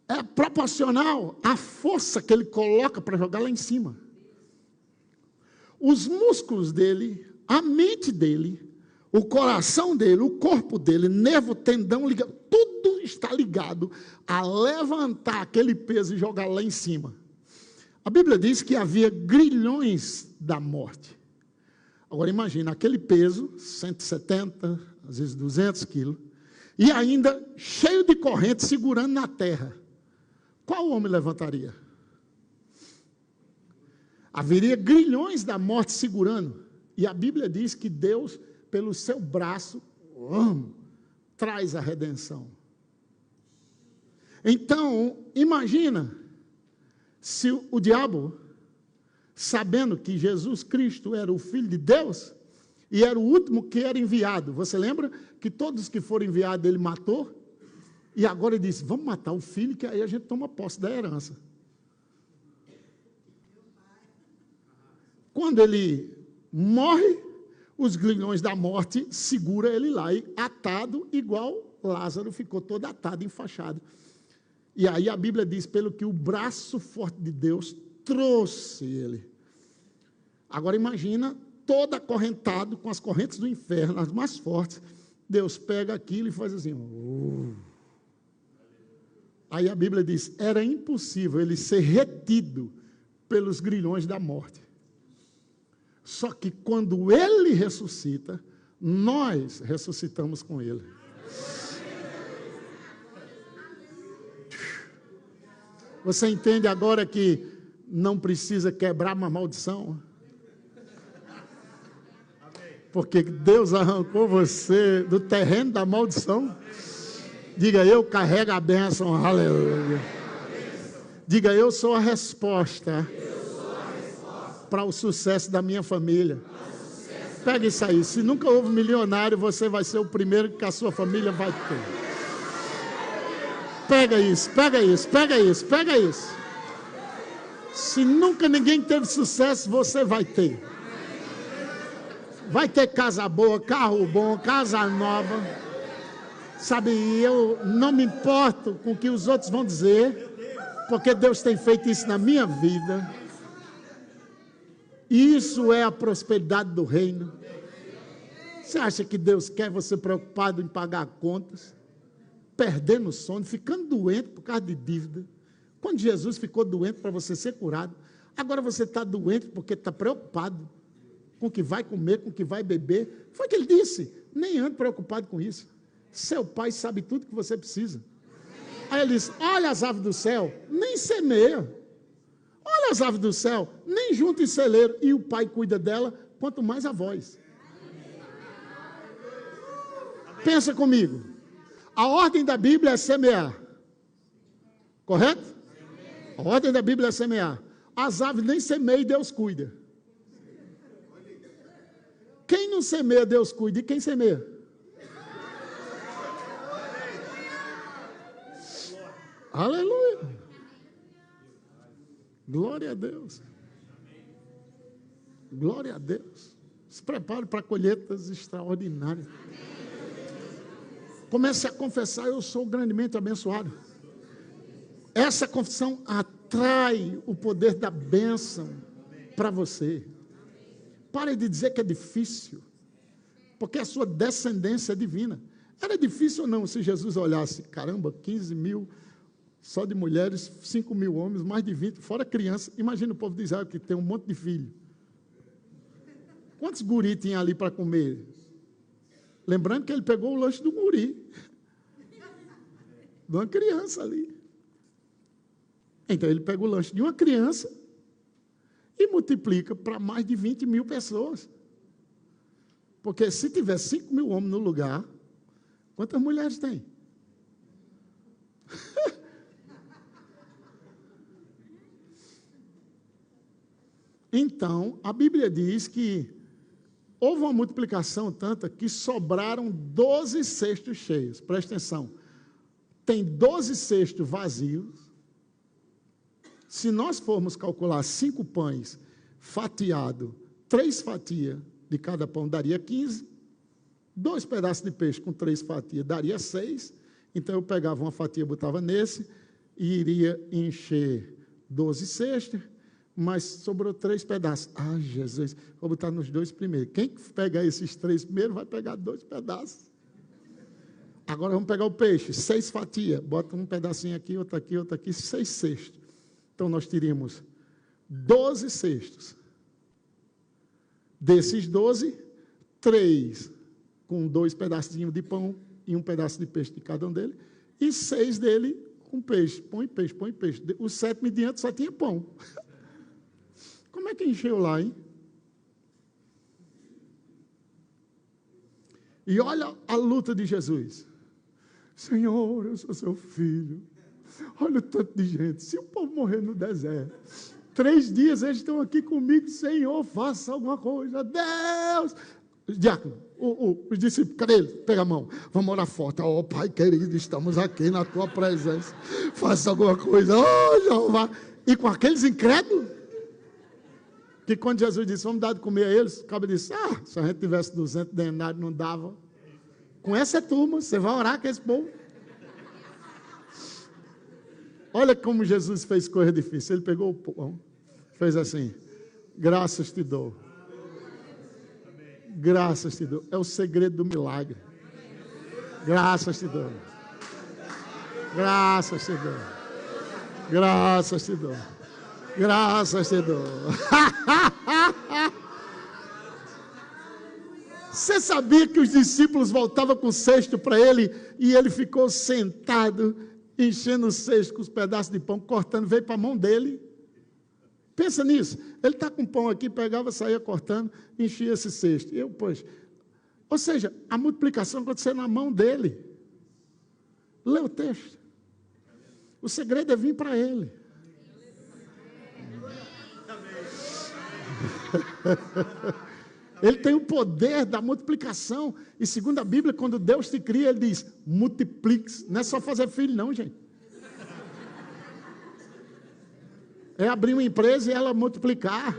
é proporcional à força que ele coloca para jogar lá em cima. Os músculos dele, a mente dele, o coração dele, o corpo dele, nervo, tendão, ligado, tudo está ligado a levantar aquele peso e jogar lá em cima. A Bíblia diz que havia grilhões da morte. Agora imagina, aquele peso, 170, às vezes 200 quilos, e ainda cheio de corrente segurando na terra. Qual homem levantaria? Haveria grilhões da morte segurando. E a Bíblia diz que Deus, pelo seu braço, traz a redenção. Então, imagina, se o diabo, sabendo que Jesus Cristo era o Filho de Deus, e era o último que era enviado. Você lembra que todos que foram enviados ele matou? E agora ele disse: vamos matar o filho, que aí a gente toma posse da herança. Quando ele morre, os grilhões da morte seguram ele lá, e atado, igual Lázaro ficou todo atado, enfaixado. E aí a Bíblia diz: pelo que o braço forte de Deus trouxe ele. Agora imagina, todo acorrentado, com as correntes do inferno, as mais fortes, Deus pega aquilo e faz assim. Aí a Bíblia diz: era impossível ele ser retido pelos grilhões da morte. Só que quando ele ressuscita, nós ressuscitamos com ele. Você entende agora que não precisa quebrar uma maldição? Porque Deus arrancou você do terreno da maldição. Diga: eu carrego a bênção, aleluia. Diga: eu sou a resposta para o sucesso da minha família. Pega isso aí. Se nunca houve milionário, você vai ser o primeiro que a sua família vai ter. Pega isso, pega isso, pega isso, pega isso. Se nunca ninguém teve sucesso, você vai ter. Vai ter casa boa, carro bom, casa nova. Sabe, eu não me importo com o que os outros vão dizer, porque Deus tem feito isso na minha vida. Isso é a prosperidade do reino. Você acha que Deus quer você preocupado em pagar contas, perdendo o sono, ficando doente por causa de dívida? Quando Jesus ficou doente para você ser curado, agora você está doente porque está preocupado com o que vai comer, com o que vai beber. Foi o que ele disse: nem ande preocupado com isso. Seu pai sabe tudo que você precisa. Aí ele disse: olha as aves do céu, nem semeia. Olha as aves do céu, nem junta em celeiro, e o pai cuida dela, quanto mais a vós. Pensa comigo. A ordem da Bíblia é semear. Correto? A ordem da Bíblia é semear. As aves nem semeiam e Deus cuida. Quem não semeia, Deus cuida. E quem semeia? Aleluia. Glória a Deus. Glória a Deus. Se prepare para colheitas extraordinárias. Comece a confessar: eu sou grandemente abençoado. Essa confissão atrai o poder da bênção para você. Pare de dizer que é difícil, porque a sua descendência é divina. Era difícil ou não se Jesus olhasse: caramba, 15 mil só de mulheres, 5 mil homens, mais de 20, fora criança. Imagina o povo de Israel que tem um monte de filho. Quantos guri tinha ali para comer? Lembrando que ele pegou o lanche do guri, de uma criança ali. Então ele pega o lanche de uma criança e multiplica para mais de 20 mil pessoas. Porque se tiver 5 mil homens no lugar, quantas mulheres tem? Então, a Bíblia diz que houve uma multiplicação tanta que sobraram 12 cestos cheios. Presta atenção. Tem 12 cestos vazios. Se nós formos calcular 5 pães fatiados, 3 fatias de cada pão daria 15. 2 pedaços de peixe com 3 fatias daria 6. Então eu pegava uma fatia, botava nesse e iria encher 12 cestos. Mas sobrou 3 pedaços. Ah, Jesus, vou botar nos 2 primeiros. Quem pegar esses 3 primeiros vai pegar 2 pedaços. Agora vamos pegar o peixe, 6 fatias. Bota um pedacinho aqui, outro aqui, 6 cestos. Então nós teríamos 12 cestos. Desses 12, 3 com 2 pedacinhos de pão e um pedaço de peixe de cada um dele. E 6 dele com peixe. Põe peixe, põe peixe. O 7º diante só tinha pão. Como é que encheu lá, hein? E olha a luta de Jesus. Senhor, eu sou seu filho. Olha o tanto de gente. Se o povo morrer no deserto, 3 dias eles estão aqui comigo. Senhor, faça alguma coisa. Deus! Diácono, os discípulos, cadê ele? Pega a mão. Vamos orar forte. Oh, Pai querido, estamos aqui na tua presença. Faça alguma coisa. Oh, Jeová. E com aqueles incrédulos, que quando Jesus disse: vamos dar de comer a eles, o cabo disse: se a gente tivesse 200 denários, não dava. Com essa turma, você vai orar com esse povo. Olha como Jesus fez coisa difícil. Ele pegou o pão, fez assim: graças te dou. Graças te dou. É o segredo do milagre. Graças te dou. Graças te dou. Graças te dou. Graças te dou. Você sabia que os discípulos voltavam com o cesto para ele e ele ficou sentado, enchendo o cesto com os pedaços de pão, cortando, veio para a mão dele? Pensa nisso. Ele está com pão aqui, pegava, saía cortando, enchia esse cesto. Ou seja, a multiplicação aconteceu na mão dele. Lê o texto. O segredo é vir para ele. Ele tem o poder da multiplicação. E segundo a Bíblia, quando Deus te cria, Ele diz: multiplique-se. Não é só fazer filho, não, gente. É abrir uma empresa e ela multiplicar.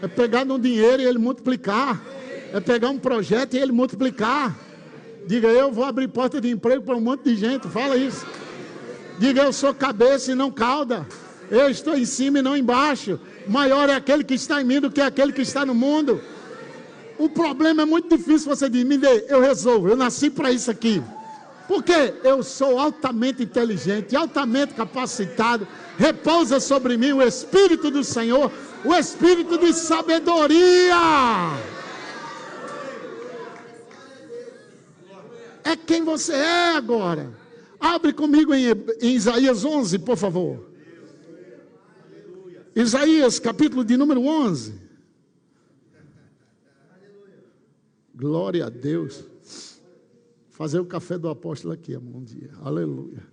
É pegar um dinheiro e ele multiplicar. É pegar um projeto e ele multiplicar. Diga: eu vou abrir porta de emprego para um monte de gente. Fala isso. Diga: eu sou cabeça e não cauda. Eu estou em cima e não embaixo. Maior é aquele que está em mim do que aquele que está no mundo. O problema é muito difícil. Você diz: me dê, eu resolvo. Eu nasci para isso aqui. Porque eu sou altamente inteligente, altamente capacitado. Repousa sobre mim o Espírito do Senhor, o Espírito de sabedoria. É quem você é agora. Abre comigo em Isaías 11, por favor. Isaías, capítulo de número 11. Glória a Deus. Fazer o café do apóstolo aqui um dia. Aleluia.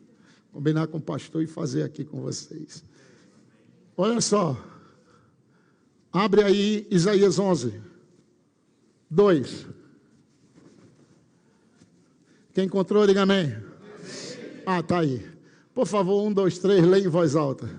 Combinar com o pastor e fazer aqui com vocês. Olha só. Abre aí Isaías 11. 2. Quem encontrou, diga amém. Ah, tá aí. Por favor, 1, 2, 3, leia em voz alta.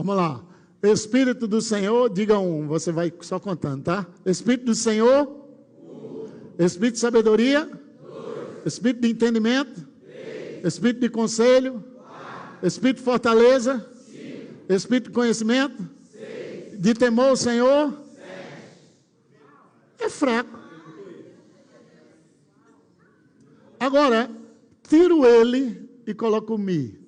Vamos lá. Espírito do Senhor, diga um, você vai só contando, tá? Espírito do Senhor, Espírito de sabedoria, Espírito de entendimento, Espírito de conselho, Espírito de fortaleza, Espírito de conhecimento, de temor ao Senhor. É fraco. Agora, tiro ele e coloco o mi.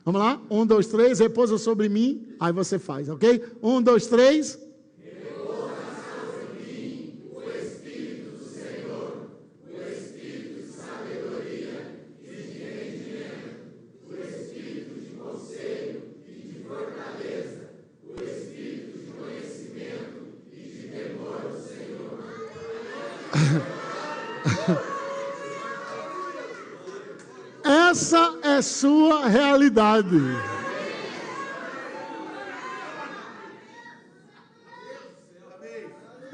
Vamos lá? 1, 2, 3, repousa sobre mim. Aí você faz, ok? 1, 2, 3. Repousa sobre mim o Espírito do Senhor, o Espírito de sabedoria e de entendimento, o Espírito de conselho e de fortaleza, o Espírito de conhecimento e de temor ao Senhor. Essa é sua realidade.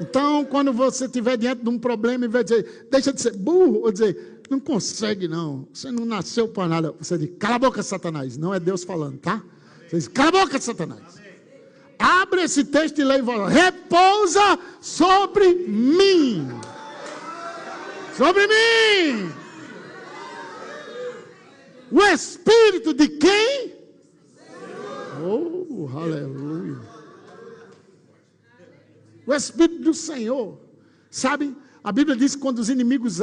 Então, quando você estiver diante de um problema e vai dizer, deixa de ser burro, ou dizer, não consegue não, você não nasceu para nada. Você diz, cala a boca, Satanás. Não é Deus falando, tá? Você diz, cala a boca, Satanás. Abre esse texto e lê e fala, repousa sobre mim. Sobre mim. O Espírito de quem? Oh, aleluia. O Espírito do Senhor. Sabe, a Bíblia diz que quando os inimigos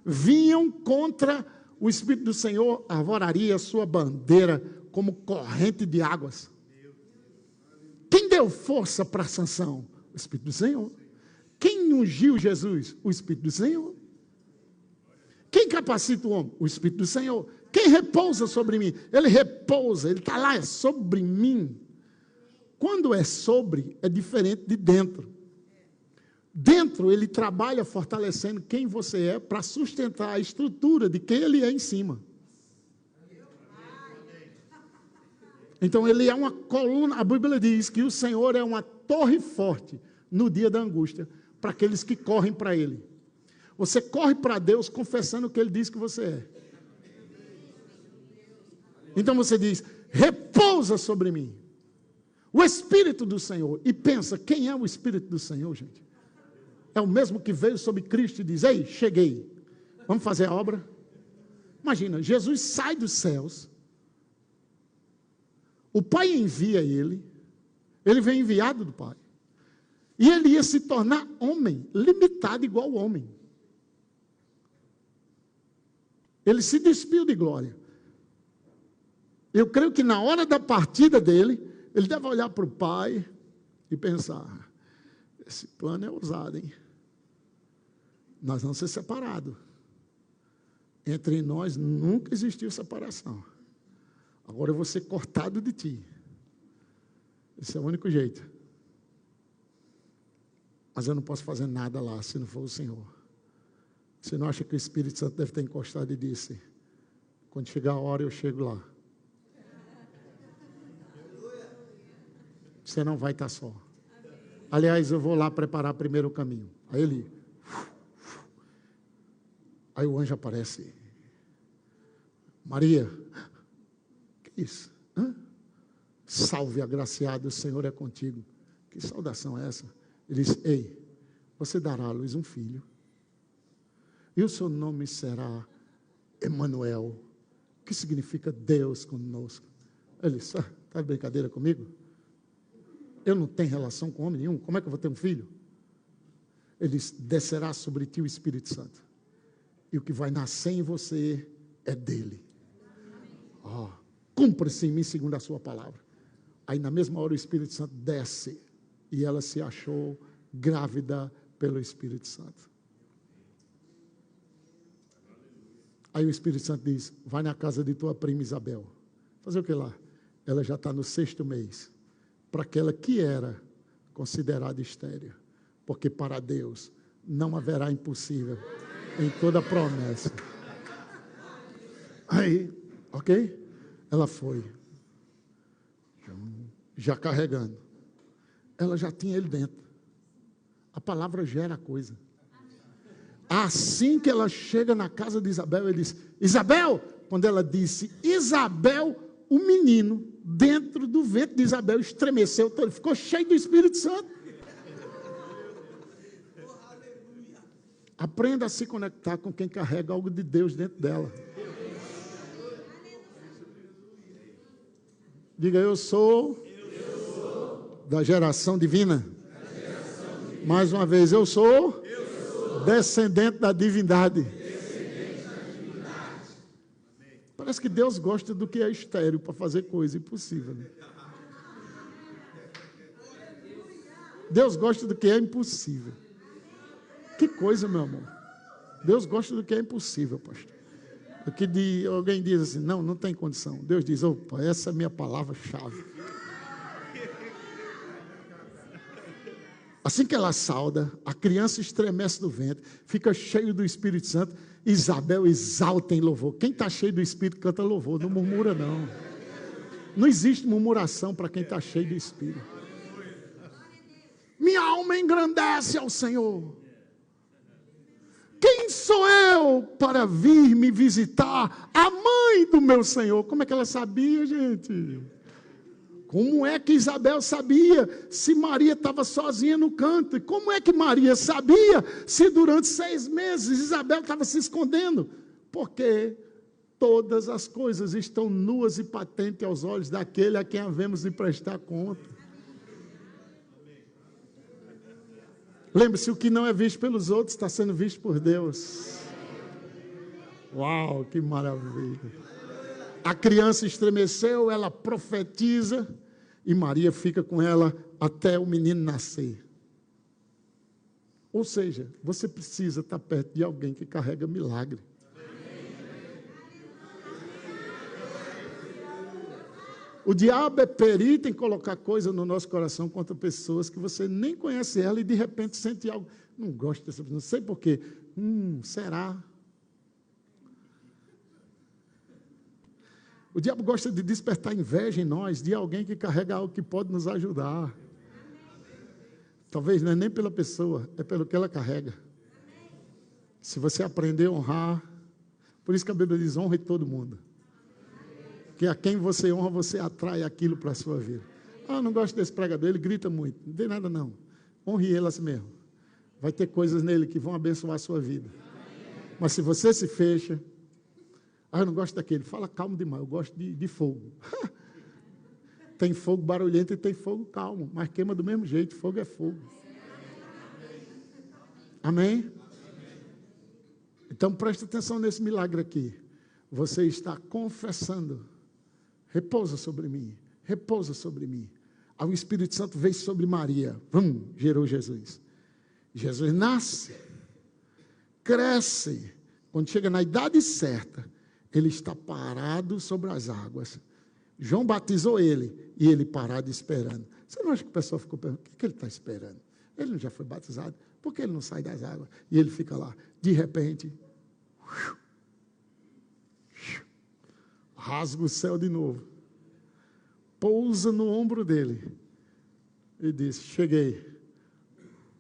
vinham contra o Espírito do Senhor, arvoraria a sua bandeira como corrente de águas. Quem deu força para Sansão? O Espírito do Senhor. Quem ungiu Jesus? O Espírito do Senhor. Quem capacita o homem? O Espírito do Senhor. Quem repousa sobre mim? Ele repousa, ele está lá, é sobre mim. Quando é sobre, é diferente de dentro. Dentro, ele trabalha fortalecendo quem você é para sustentar a estrutura de quem ele é em cima. Então, ele é uma coluna. A Bíblia diz que o Senhor é uma torre forte no dia da angústia para aqueles que correm para ele. Você corre para Deus confessando o que ele diz que você é. Então você diz, repousa sobre mim o Espírito do Senhor. E pensa, quem é o Espírito do Senhor, gente? É o mesmo que veio sobre Cristo e diz, ei, cheguei, vamos fazer a obra? Imagina, Jesus sai dos céus, o Pai envia ele vem enviado do Pai, e ele ia se tornar homem, limitado igual ao homem. Ele se despiu de glória. Eu creio que na hora da partida dele, ele deve olhar para o Pai e pensar, esse plano é ousado, hein? Nós vamos ser separados. Entre nós nunca existiu separação. Agora eu vou ser cortado de ti. Esse é o único jeito. Mas eu não posso fazer nada lá, se não for o Senhor. Você não acha que o Espírito Santo deve ter encostado e disse, quando chegar a hora eu chego lá. Você não vai estar só. Aliás, eu vou lá preparar primeiro o caminho. Aí o anjo aparece. Maria, que isso? Hã? Salve, agraciado, o Senhor é contigo. Que saudação é essa? Ele diz, ei, você dará à luz um filho. E o seu nome será Emanuel, que significa Deus conosco. Ele disse, está de brincadeira comigo? Eu não tenho relação com homem nenhum, como é que eu vou ter um filho? Ele diz, descerá sobre ti o Espírito Santo, e o que vai nascer em você é dele. Cumpra-se em mim segundo a sua palavra. Aí na mesma hora o Espírito Santo desce, e ela se achou grávida pelo Espírito Santo. Aí o Espírito Santo diz, vai na casa de tua prima Isabel. Fazer o que lá? Ela já está no 6º mês. Para aquela que era considerada estéril. Porque para Deus não haverá impossível em toda promessa. Aí, ok? Ela foi. Já carregando. Ela já tinha ele dentro. A palavra gera coisa. Assim que ela chega na casa de Isabel, ele diz, Isabel, quando ela disse, Isabel, o menino, dentro do ventre de Isabel, estremeceu todo, ficou cheio do Espírito Santo. Aprenda a se conectar com quem carrega algo de Deus dentro dela. Diga, eu sou da geração divina. Mais uma vez, eu sou descendente da divindade. Parece que Deus gosta do que é estéril para fazer coisa impossível. Né? Deus gosta do que é impossível. Que coisa, meu amor. Deus gosta do que é impossível, pastor. O que alguém diz assim, não tem condição. Deus diz, opa, essa é a minha palavra-chave. Assim que ela sauda, a criança estremece do ventre, fica cheio do Espírito Santo. Isabel exalta em louvor. Quem está cheio do Espírito canta louvor, não murmura não. Não existe murmuração para quem está cheio do Espírito. Minha alma engrandece ao Senhor. Quem sou eu para vir me visitar a mãe do meu Senhor? Como é que ela sabia, gente? Como é que Isabel sabia se Maria estava sozinha no canto? E como é que Maria sabia se durante 6 meses Isabel estava se escondendo? Porque todas as coisas estão nuas e patentes aos olhos daquele a quem havemos de prestar conta. Lembre-se, o que não é visto pelos outros está sendo visto por Deus. Uau, que maravilha. A criança estremeceu, ela profetiza e Maria fica com ela até o menino nascer. Ou seja, você precisa estar perto de alguém que carrega milagre. O diabo é perito em colocar coisa no nosso coração contra pessoas que você nem conhece ela e de repente sente algo. Não gosto dessa pessoa, não sei porquê. Será? O diabo gosta de despertar inveja em nós de alguém que carrega algo que pode nos ajudar. Talvez não é nem pela pessoa, é pelo que ela carrega. Se você aprender a honrar, por isso que a Bíblia diz, honre todo mundo. Que a quem você honra, você atrai aquilo para a sua vida. Não gosto desse pregador, ele grita muito. Não tem nada não. Honre ele assim mesmo. Vai ter coisas nele que vão abençoar a sua vida. Mas se você se fecha, eu não gosto daquele, fala calmo demais, eu gosto de fogo. Tem fogo barulhento e tem fogo calmo, mas queima do mesmo jeito, fogo é fogo. Amém? Então preste atenção nesse milagre aqui. Você está confessando, repousa sobre mim, repousa sobre mim. Aí o Espírito Santo veio sobre Maria, gerou Jesus. Jesus nasce, cresce, quando chega na idade certa, ele está parado sobre as águas. João batizou ele e ele parado esperando. Você não acha que o pessoal ficou perguntando, o que ele está esperando? Ele não já foi batizado, por que ele não sai das águas? E ele fica lá, de repente, rasga o céu de novo, pousa no ombro dele e diz, cheguei,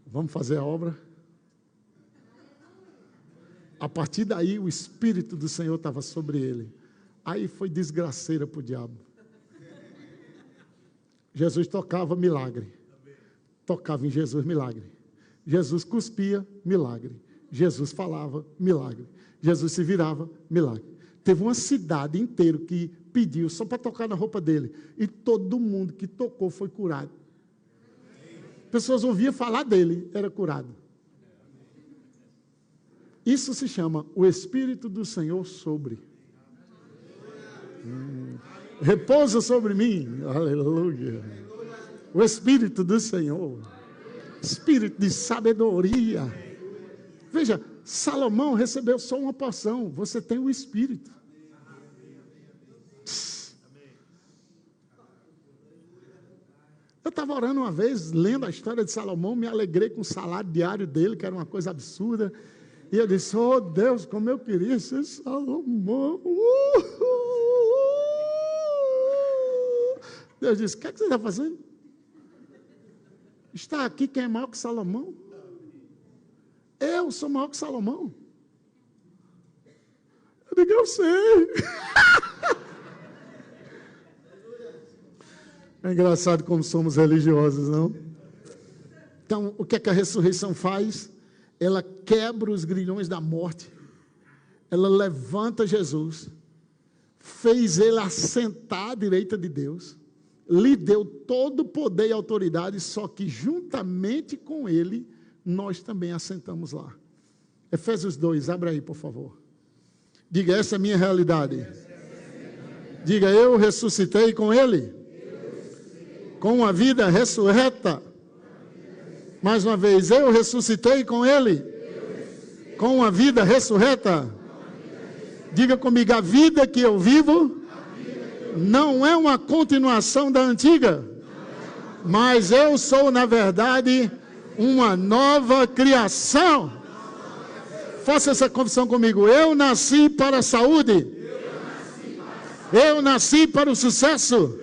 vamos fazer a obra? A partir daí o Espírito do Senhor estava sobre ele. Aí foi desgraceira para o diabo. Jesus tocava, milagre. Tocava em Jesus, milagre. Jesus cuspia, milagre. Jesus falava, milagre. Jesus se virava, milagre. Teve uma cidade inteira que pediu só para tocar na roupa dele. E todo mundo que tocou foi curado. Pessoas ouviam falar dele, era curado. Isso se chama o Espírito do Senhor sobre. Repousa sobre mim. Aleluia. O Espírito do Senhor. Espírito de sabedoria. Veja, Salomão recebeu só uma porção. Você tem o Espírito. Eu estava orando uma vez, lendo a história de Salomão, me alegrei com o salário diário dele, que era uma coisa absurda. E eu disse, oh Deus, como eu queria ser Salomão. Deus disse, o que é que você está fazendo? Está aqui quem é maior que Salomão? Eu sou maior que Salomão. Eu digo, eu sei. É engraçado como somos religiosos, não? Então, o que é que a ressurreição faz? Ela quebra os grilhões da morte. Ela levanta Jesus, fez ele assentar à direita de Deus, lhe deu todo o poder e autoridade, só que juntamente com ele, nós também assentamos lá. Efésios 2, abra aí, por favor. Diga, essa é a minha realidade. Diga, eu ressuscitei com ele, com uma vida ressurreta. Mais uma vez, eu ressuscitei com ele, com uma vida ressurreta. Diga comigo, a vida que eu vivo não é uma continuação da antiga, mas eu sou, na verdade, uma nova criação. Faça essa confissão comigo. Eu nasci para a saúde. Eu nasci para o sucesso.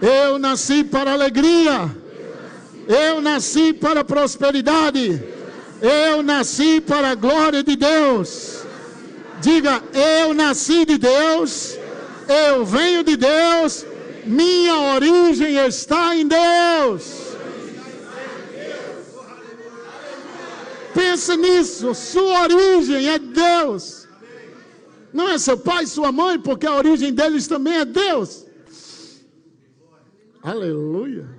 Eu nasci para a alegria. Eu nasci para a prosperidade. Eu nasci para a glória de Deus. Diga, eu nasci de Deus. Eu venho de Deus. Minha origem está em Deus. Pensa nisso, sua origem é Deus. Não é seu pai e sua mãe, porque a origem deles também é Deus. Aleluia.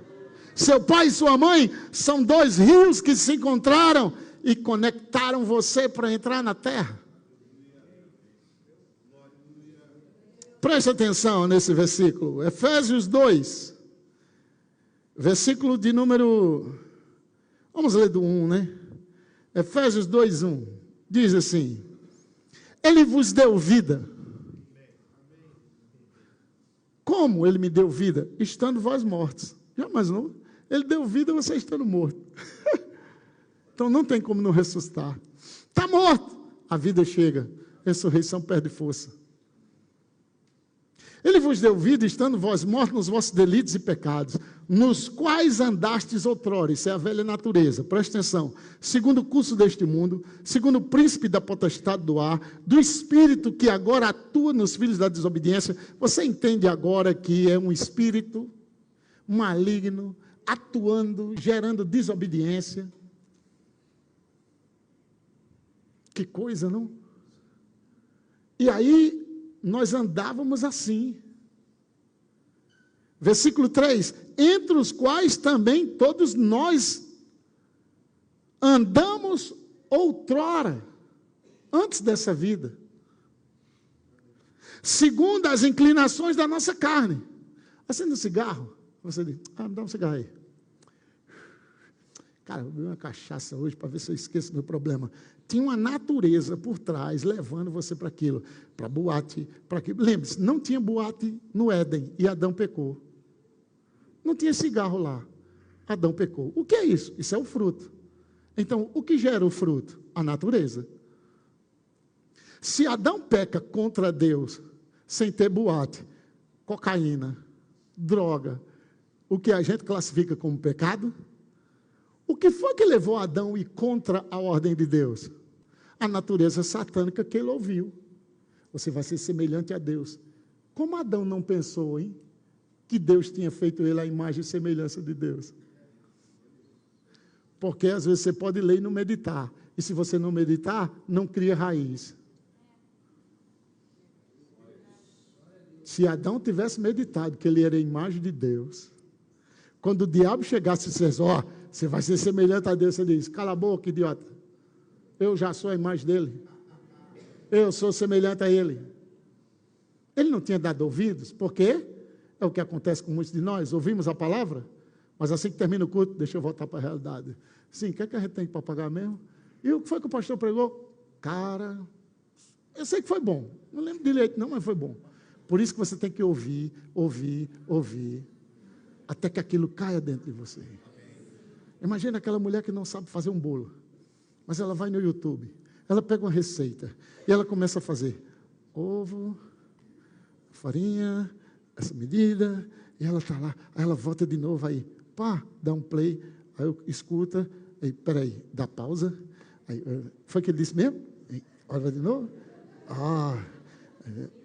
Seu pai e sua mãe são dois rios que se encontraram e conectaram você para entrar na terra. Preste atenção nesse versículo, Efésios 2, versículo de número, vamos ler do 1, né? Efésios 2, 1, diz assim, ele vos deu vida. Como ele me deu vida? Estando vós mortos. Já imaginou? Ele deu vida você estando morto. Então não tem como não ressuscitar. Está morto. A vida chega. A ressurreição perde força. Ele vos deu vida, estando vós mortos nos vossos delitos e pecados, nos quais andastes outrora. Isso é a velha natureza, presta atenção. Segundo o curso deste mundo, segundo o príncipe da potestade do ar, do espírito que agora atua nos filhos da desobediência. Você entende agora que é um espírito maligno, atuando, gerando desobediência. Que coisa, não? E aí, nós andávamos assim. Versículo 3, entre os quais também todos nós andamos outrora, antes dessa vida, segundo as inclinações da nossa carne. Acende um cigarro, você diz, me dá um cigarro aí. Cara, eu bebi uma cachaça hoje para ver se eu esqueço meu problema. Tinha uma natureza por trás, levando você para aquilo, para boate, para aquilo. Lembre-se, não tinha boate no Éden e Adão pecou. Não tinha cigarro lá. Adão pecou. O que é isso? Isso é o fruto. Então, o que gera o fruto? A natureza. Se Adão peca contra Deus, sem ter boate, cocaína, droga, o que a gente classifica como pecado? O que foi que levou Adão a ir contra a ordem de Deus? A natureza satânica que ele ouviu. Você vai ser semelhante a Deus. Como Adão não pensou, hein? Que Deus tinha feito ele à imagem e semelhança de Deus. Porque às vezes você pode ler e não meditar. E se você não meditar, não cria raiz. Se Adão tivesse meditado que ele era a imagem de Deus, quando o diabo chegasse e dissesse, você vai ser semelhante a Deus, você diz, cala a boca, idiota. Eu já sou a imagem dele. Eu sou semelhante a ele. Ele não tinha dado ouvidos, por quê? É o que acontece com muitos de nós, ouvimos a palavra, mas assim que termina o culto, deixa eu voltar para a realidade. Sim, o que é que a gente tem para pagar mesmo? E o que foi que o pastor pregou? Cara, eu sei que foi bom, não lembro direito não, mas foi bom. Por isso que você tem que ouvir, até que aquilo caia dentro de você. Imagina aquela mulher que não sabe fazer um bolo, mas ela vai no YouTube, ela pega uma receita, e ela começa a fazer ovo, farinha, essa medida, e ela está lá, aí ela volta de novo, aí, dá um play, aí eu escuta, aí, peraí, dá pausa, aí, foi o que ele disse mesmo? Aí, olha de novo,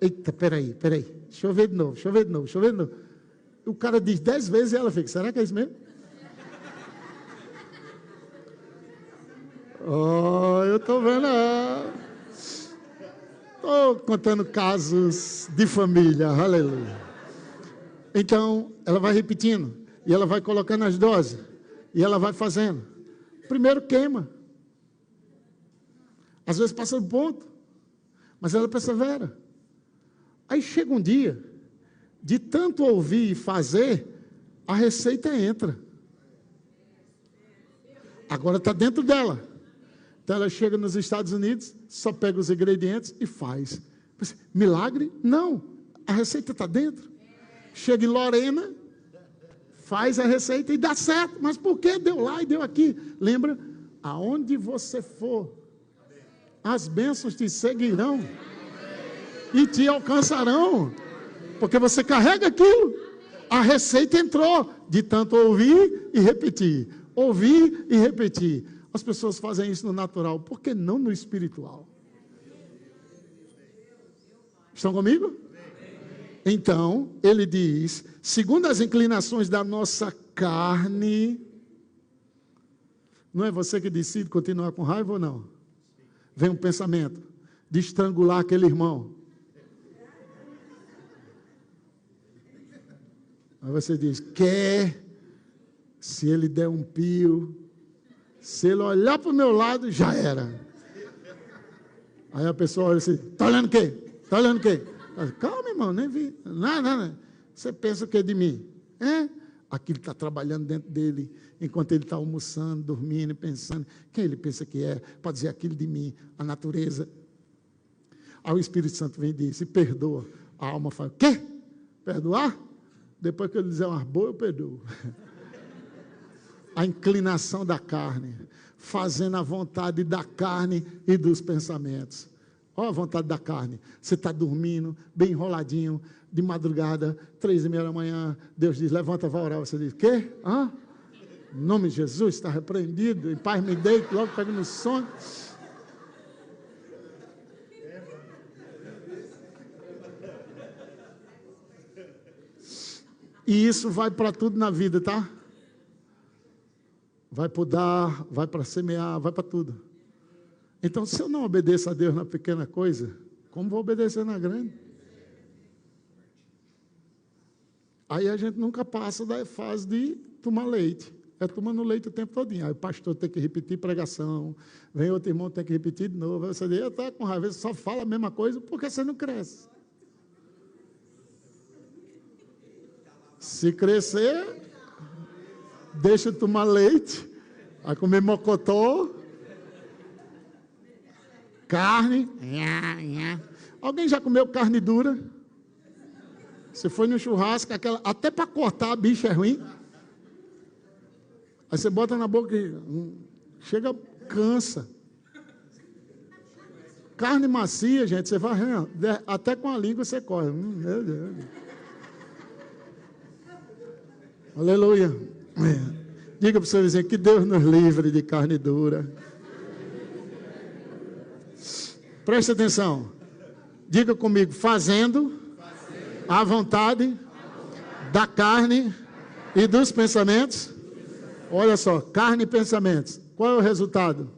eita, peraí, deixa eu ver de novo, O cara diz 10 vezes e ela fica, será que é isso mesmo? Oh, eu estou vendo. Estou contando casos de família, aleluia. Então, ela vai repetindo, e ela vai colocando as doses, e ela vai fazendo. Primeiro queima. Às vezes passa do ponto, mas ela persevera. Aí chega um dia, de tanto ouvir e fazer, a receita entra. Agora está dentro dela. Então ela chega nos Estados Unidos, só pega os ingredientes e faz. Milagre? Não. A receita está dentro. Chega em Lorena, faz a receita e dá certo. Mas por que deu lá e deu aqui? Lembra? Aonde você for, as bênçãos te seguirão e te alcançarão. Porque você carrega aquilo. A receita entrou de tanto ouvir e repetir. Ouvir e repetir. As pessoas fazem isso no natural, por que não no espiritual? Estão comigo? Então, ele diz, segundo as inclinações da nossa carne, não é você que decide continuar com raiva ou não? Vem um pensamento de estrangular aquele irmão. Aí você diz, se ele der um pio, se ele olhar para o meu lado, já era. Aí a pessoa olha assim, está olhando o quê? Está olhando o quê? Calma, irmão, nem vi. Não. Você pensa o que de mim? Aquilo está trabalhando dentro dele, enquanto ele está almoçando, dormindo, pensando. Quem ele pensa que é? Para dizer aquilo de mim, a natureza. Aí o Espírito Santo vem e diz, se perdoa. A alma fala, quê? Perdoar? Depois que ele dizer umas boas, eu perdoo. A inclinação da carne, fazendo a vontade da carne e dos pensamentos. Olha a vontade da carne. Você está dormindo, bem enroladinho, de madrugada, 3:30 da manhã, Deus diz, levanta, vai orar. Você diz, quê? Em nome de Jesus, está repreendido, em paz me deito, logo pego no sono. E isso vai para tudo na vida, tá? Vai para dar, vai para semear, vai para tudo. Então, se eu não obedeço a Deus na pequena coisa, como vou obedecer na grande? Aí a gente nunca passa da fase de tomar leite. É tomando leite o tempo todinho. Aí o pastor tem que repetir pregação, vem outro irmão tem que repetir de novo. Aí você diz, eu estou com raiva, você só fala a mesma coisa porque você não cresce. Se crescer, deixa de tomar leite, vai comer mocotó, carne. Alguém já comeu carne dura? Você foi no churrasco, até para cortar a bicha é ruim. Aí você bota na boca e chega, cansa. Carne macia, gente, você vai, até com a língua você corre. Meu Deus. Aleluia. Diga para o seu vizinho que Deus nos livre de carne dura. Preste atenção. Diga comigo, fazendo a vontade da carne e dos pensamentos. Olha só, carne e pensamentos. Qual é o resultado?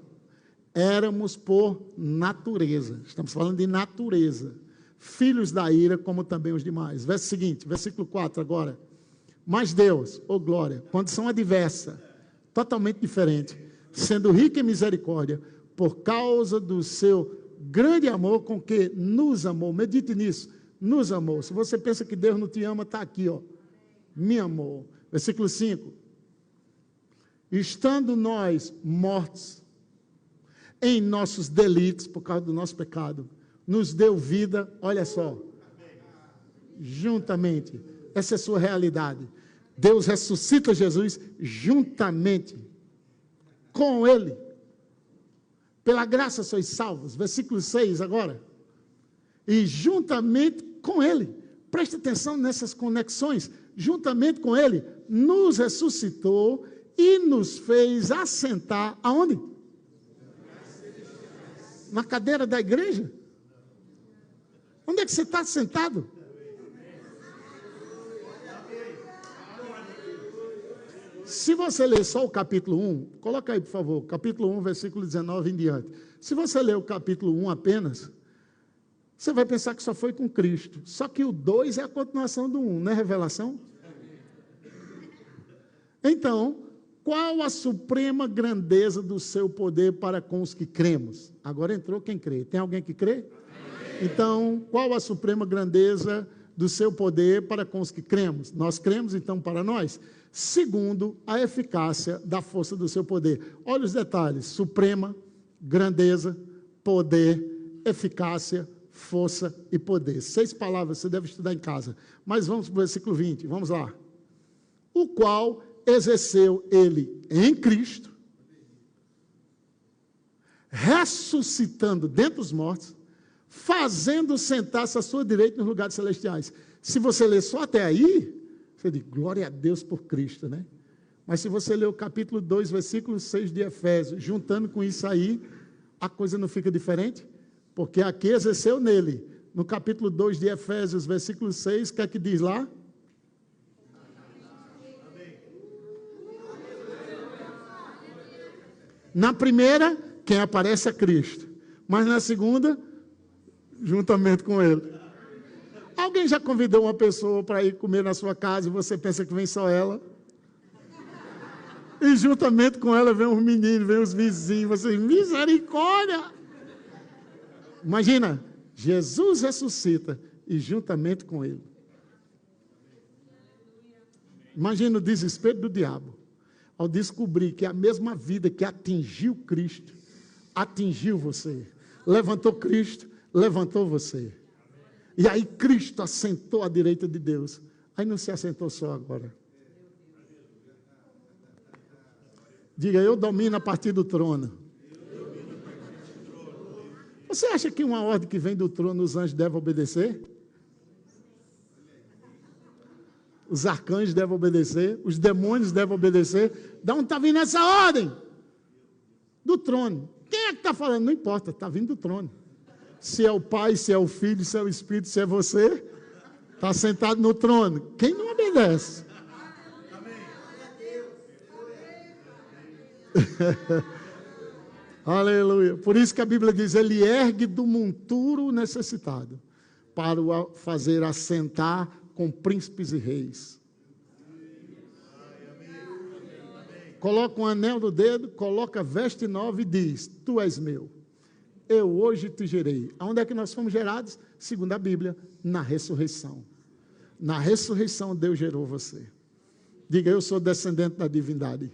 Éramos por natureza. Estamos falando de natureza. Filhos da ira, como também os demais. Verso seguinte, versículo 4 agora. Mas Deus, glória, condição adversa, totalmente diferente, sendo rico em misericórdia, por causa do seu grande amor com que nos amou. Medite nisso, nos amou. Se você pensa que Deus não te ama, está aqui, me amou. Versículo 5. Estando nós mortos em nossos delitos, por causa do nosso pecado, nos deu vida, olha só, juntamente. Essa é a sua realidade. Deus ressuscita Jesus juntamente com Ele. Pela graça sois salvos. Versículo 6 agora. E juntamente com Ele. Preste atenção nessas conexões. Juntamente com Ele, nos ressuscitou e nos fez assentar. Aonde? Na cadeira da igreja. Onde é que você está sentado? Se você ler só o capítulo 1, coloca aí, por favor, capítulo 1, versículo 19 em diante. Se você ler o capítulo 1 apenas, você vai pensar que só foi com Cristo. Só que o 2 é a continuação do 1, não é revelação? Então, qual a suprema grandeza do seu poder para com os que cremos? Agora entrou quem crê. Tem alguém que crê? Então, qual a suprema grandeza do seu poder para com os que cremos? Nós cremos, então, para nós. Segundo, a eficácia da força do seu poder. Olha os detalhes: suprema, grandeza, poder, eficácia, força e poder. 6 palavras, você deve estudar em casa. Mas vamos para o versículo 20, vamos lá. O qual exerceu ele em Cristo, ressuscitando dentre os mortos, fazendo sentar-se à sua direita nos lugares celestiais. Se você ler só até aí, você diz, glória a Deus por Cristo, né? Mas se você ler o capítulo 2, versículo 6 de Efésios, juntando com isso aí, a coisa não fica diferente? Porque aqui exerceu nele. No capítulo 2 de Efésios, versículo 6, o que é que diz lá? Na primeira, quem aparece é Cristo. Mas na segunda, juntamente com ele. Alguém já convidou uma pessoa para ir comer na sua casa e você pensa que vem só ela? E juntamente com ela vem os meninos, vem os vizinhos, você, misericórdia! Imagina, Jesus ressuscita e juntamente com ele. Imagina o desespero do diabo ao descobrir que a mesma vida que atingiu Cristo, atingiu você. Levantou Cristo, levantou você. E aí Cristo assentou à direita de Deus. Aí não se assentou só agora. Diga, eu domino a partir do trono. Você acha que uma ordem que vem do trono os anjos devem obedecer? Os arcanjos devem obedecer? Os demônios devem obedecer? De onde está vindo essa ordem? Do trono. Quem é que está falando? Não importa, está vindo do trono. Se é o Pai, se é o Filho, se é o Espírito, se é você, está sentado no trono. Quem não obedece? Aleluia. Por isso que a Bíblia diz, ele ergue do monturo o necessitado, para o fazer assentar com príncipes e reis. Coloca um anel no dedo, coloca veste nova e diz, tu és meu, eu hoje te gerei. Aonde é que nós fomos gerados? Segundo a Bíblia, na ressurreição. Na ressurreição Deus gerou você. Diga, eu sou descendente da divindade.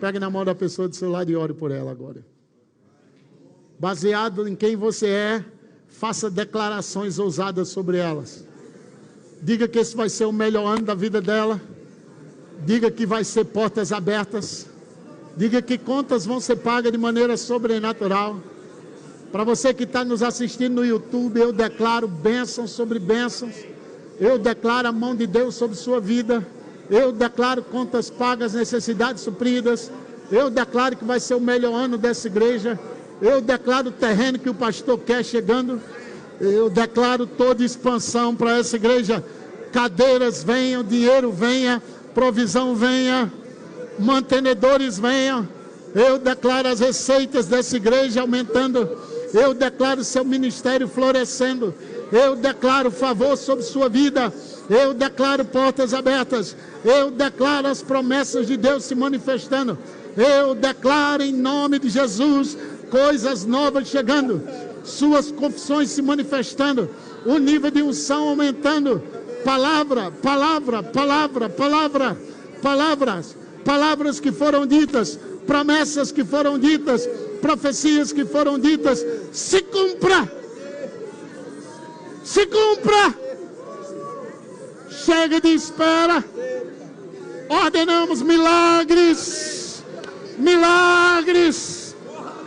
Pegue na mão da pessoa do seu lado e ore por ela agora. Baseado em quem você é, faça declarações ousadas sobre elas. Diga que esse vai ser o melhor ano da vida dela. Diga que vai ser portas abertas. Diga que contas vão ser pagas de maneira sobrenatural. Para você que está nos assistindo no YouTube, eu declaro bênçãos sobre bênçãos. Eu declaro a mão de Deus sobre sua vida. Eu declaro contas pagas, necessidades supridas. Eu declaro que vai ser o melhor ano dessa igreja. Eu declaro o terreno que o pastor quer chegando. Eu declaro toda expansão para essa igreja. Cadeiras venham, dinheiro venha, provisão venha, mantenedores venham. Eu declaro as receitas dessa igreja aumentando. Eu declaro seu ministério florescendo. Eu declaro favor sobre sua vida. Eu declaro portas abertas. Eu declaro as promessas de Deus se manifestando. Eu declaro em nome de Jesus coisas novas chegando. Suas confissões se manifestando. O nível de unção aumentando. Palavra, palavra, palavra, palavra, palavras. Palavras que foram ditas. Promessas que foram ditas. Profecias que foram ditas. Se cumpra. Se cumpra. Chega de espera. Ordenamos milagres. Milagres.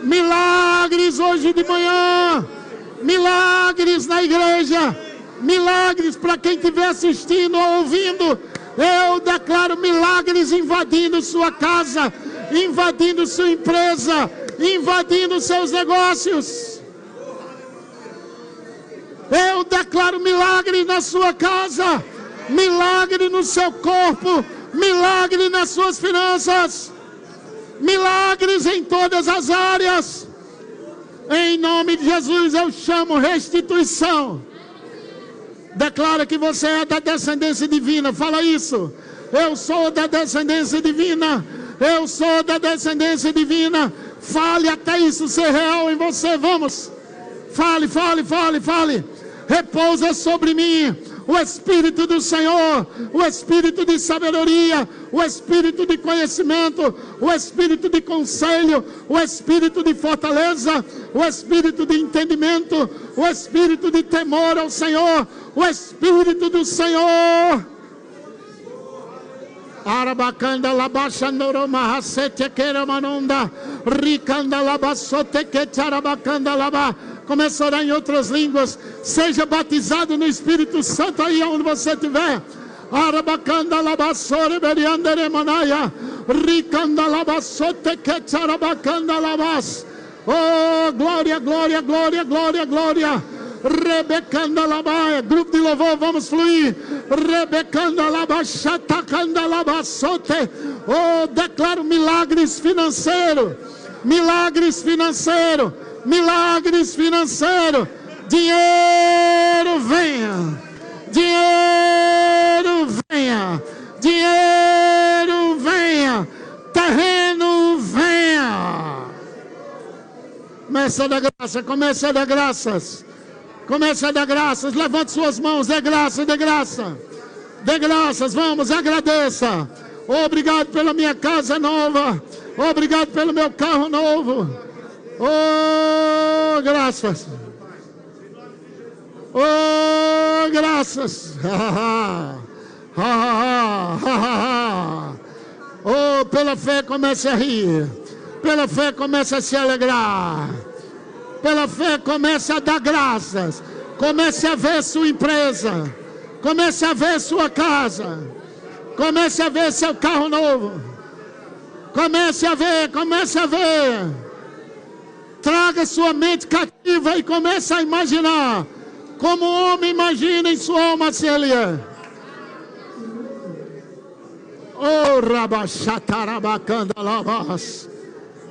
Milagres hoje de manhã. Milagres na igreja. Milagres para quem estiver assistindo ou ouvindo. Eu declaro milagres invadindo sua casa, invadindo sua empresa, invadindo seus negócios. Eu declaro milagre na sua casa, milagre no seu corpo, milagre nas suas finanças, milagres em todas as áreas. Em nome de Jesus eu chamo restituição. Declara que você é da descendência divina. Fala isso. Eu sou da descendência divina. Eu sou da descendência divina. Fale até isso ser real em você. Vamos. Fale, fale, fale, fale. Repousa sobre mim o Espírito do Senhor, o Espírito de sabedoria, o Espírito de conhecimento, o Espírito de conselho, o Espírito de fortaleza, o Espírito de entendimento, o Espírito de temor ao Senhor, o Espírito do Senhor. Arabacanda labasha noroma hasete queramanonda, ricanda labasote que charabacanda laba. Comece a orar em outras línguas. Seja batizado no Espírito Santo aí onde você estiver. Arabacanda labassore beriandere manaya, ricanda labasote que charabacanda labas. Oh, glória, glória, glória, glória, glória. Rebecanda labaia, grupo de louvor, vamos fluir. Rebecanda labachata canda labasote. Oh, declaro milagres financeiros. Milagres financeiros. Milagres financeiros. Dinheiro venha. Dinheiro venha. Dinheiro venha. Terreno venha. Comece a dar graça. Comece a dar graças. Comece a dar graças. Levante suas mãos. Dê graça, dê graça. Dê graças. Vamos, agradeça. Obrigado pela minha casa nova. Obrigado pelo meu carro novo. Oh, graças. Oh, graças. Oh, pela fé comece a rir. Pela fé comece a se alegrar. Pela fé comece a dar graças. Comece a ver sua empresa. Comece a ver sua casa. Comece a ver seu carro novo. Comece a ver, comece a ver. Traga sua mente cativa e comece a imaginar como o homem imagina em sua alma se ele é. Oh, rabachatarabacanda labas.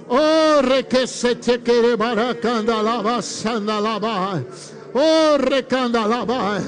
Oh, requesete querebaracanda labas, sanda labai. Oh, recanda labai.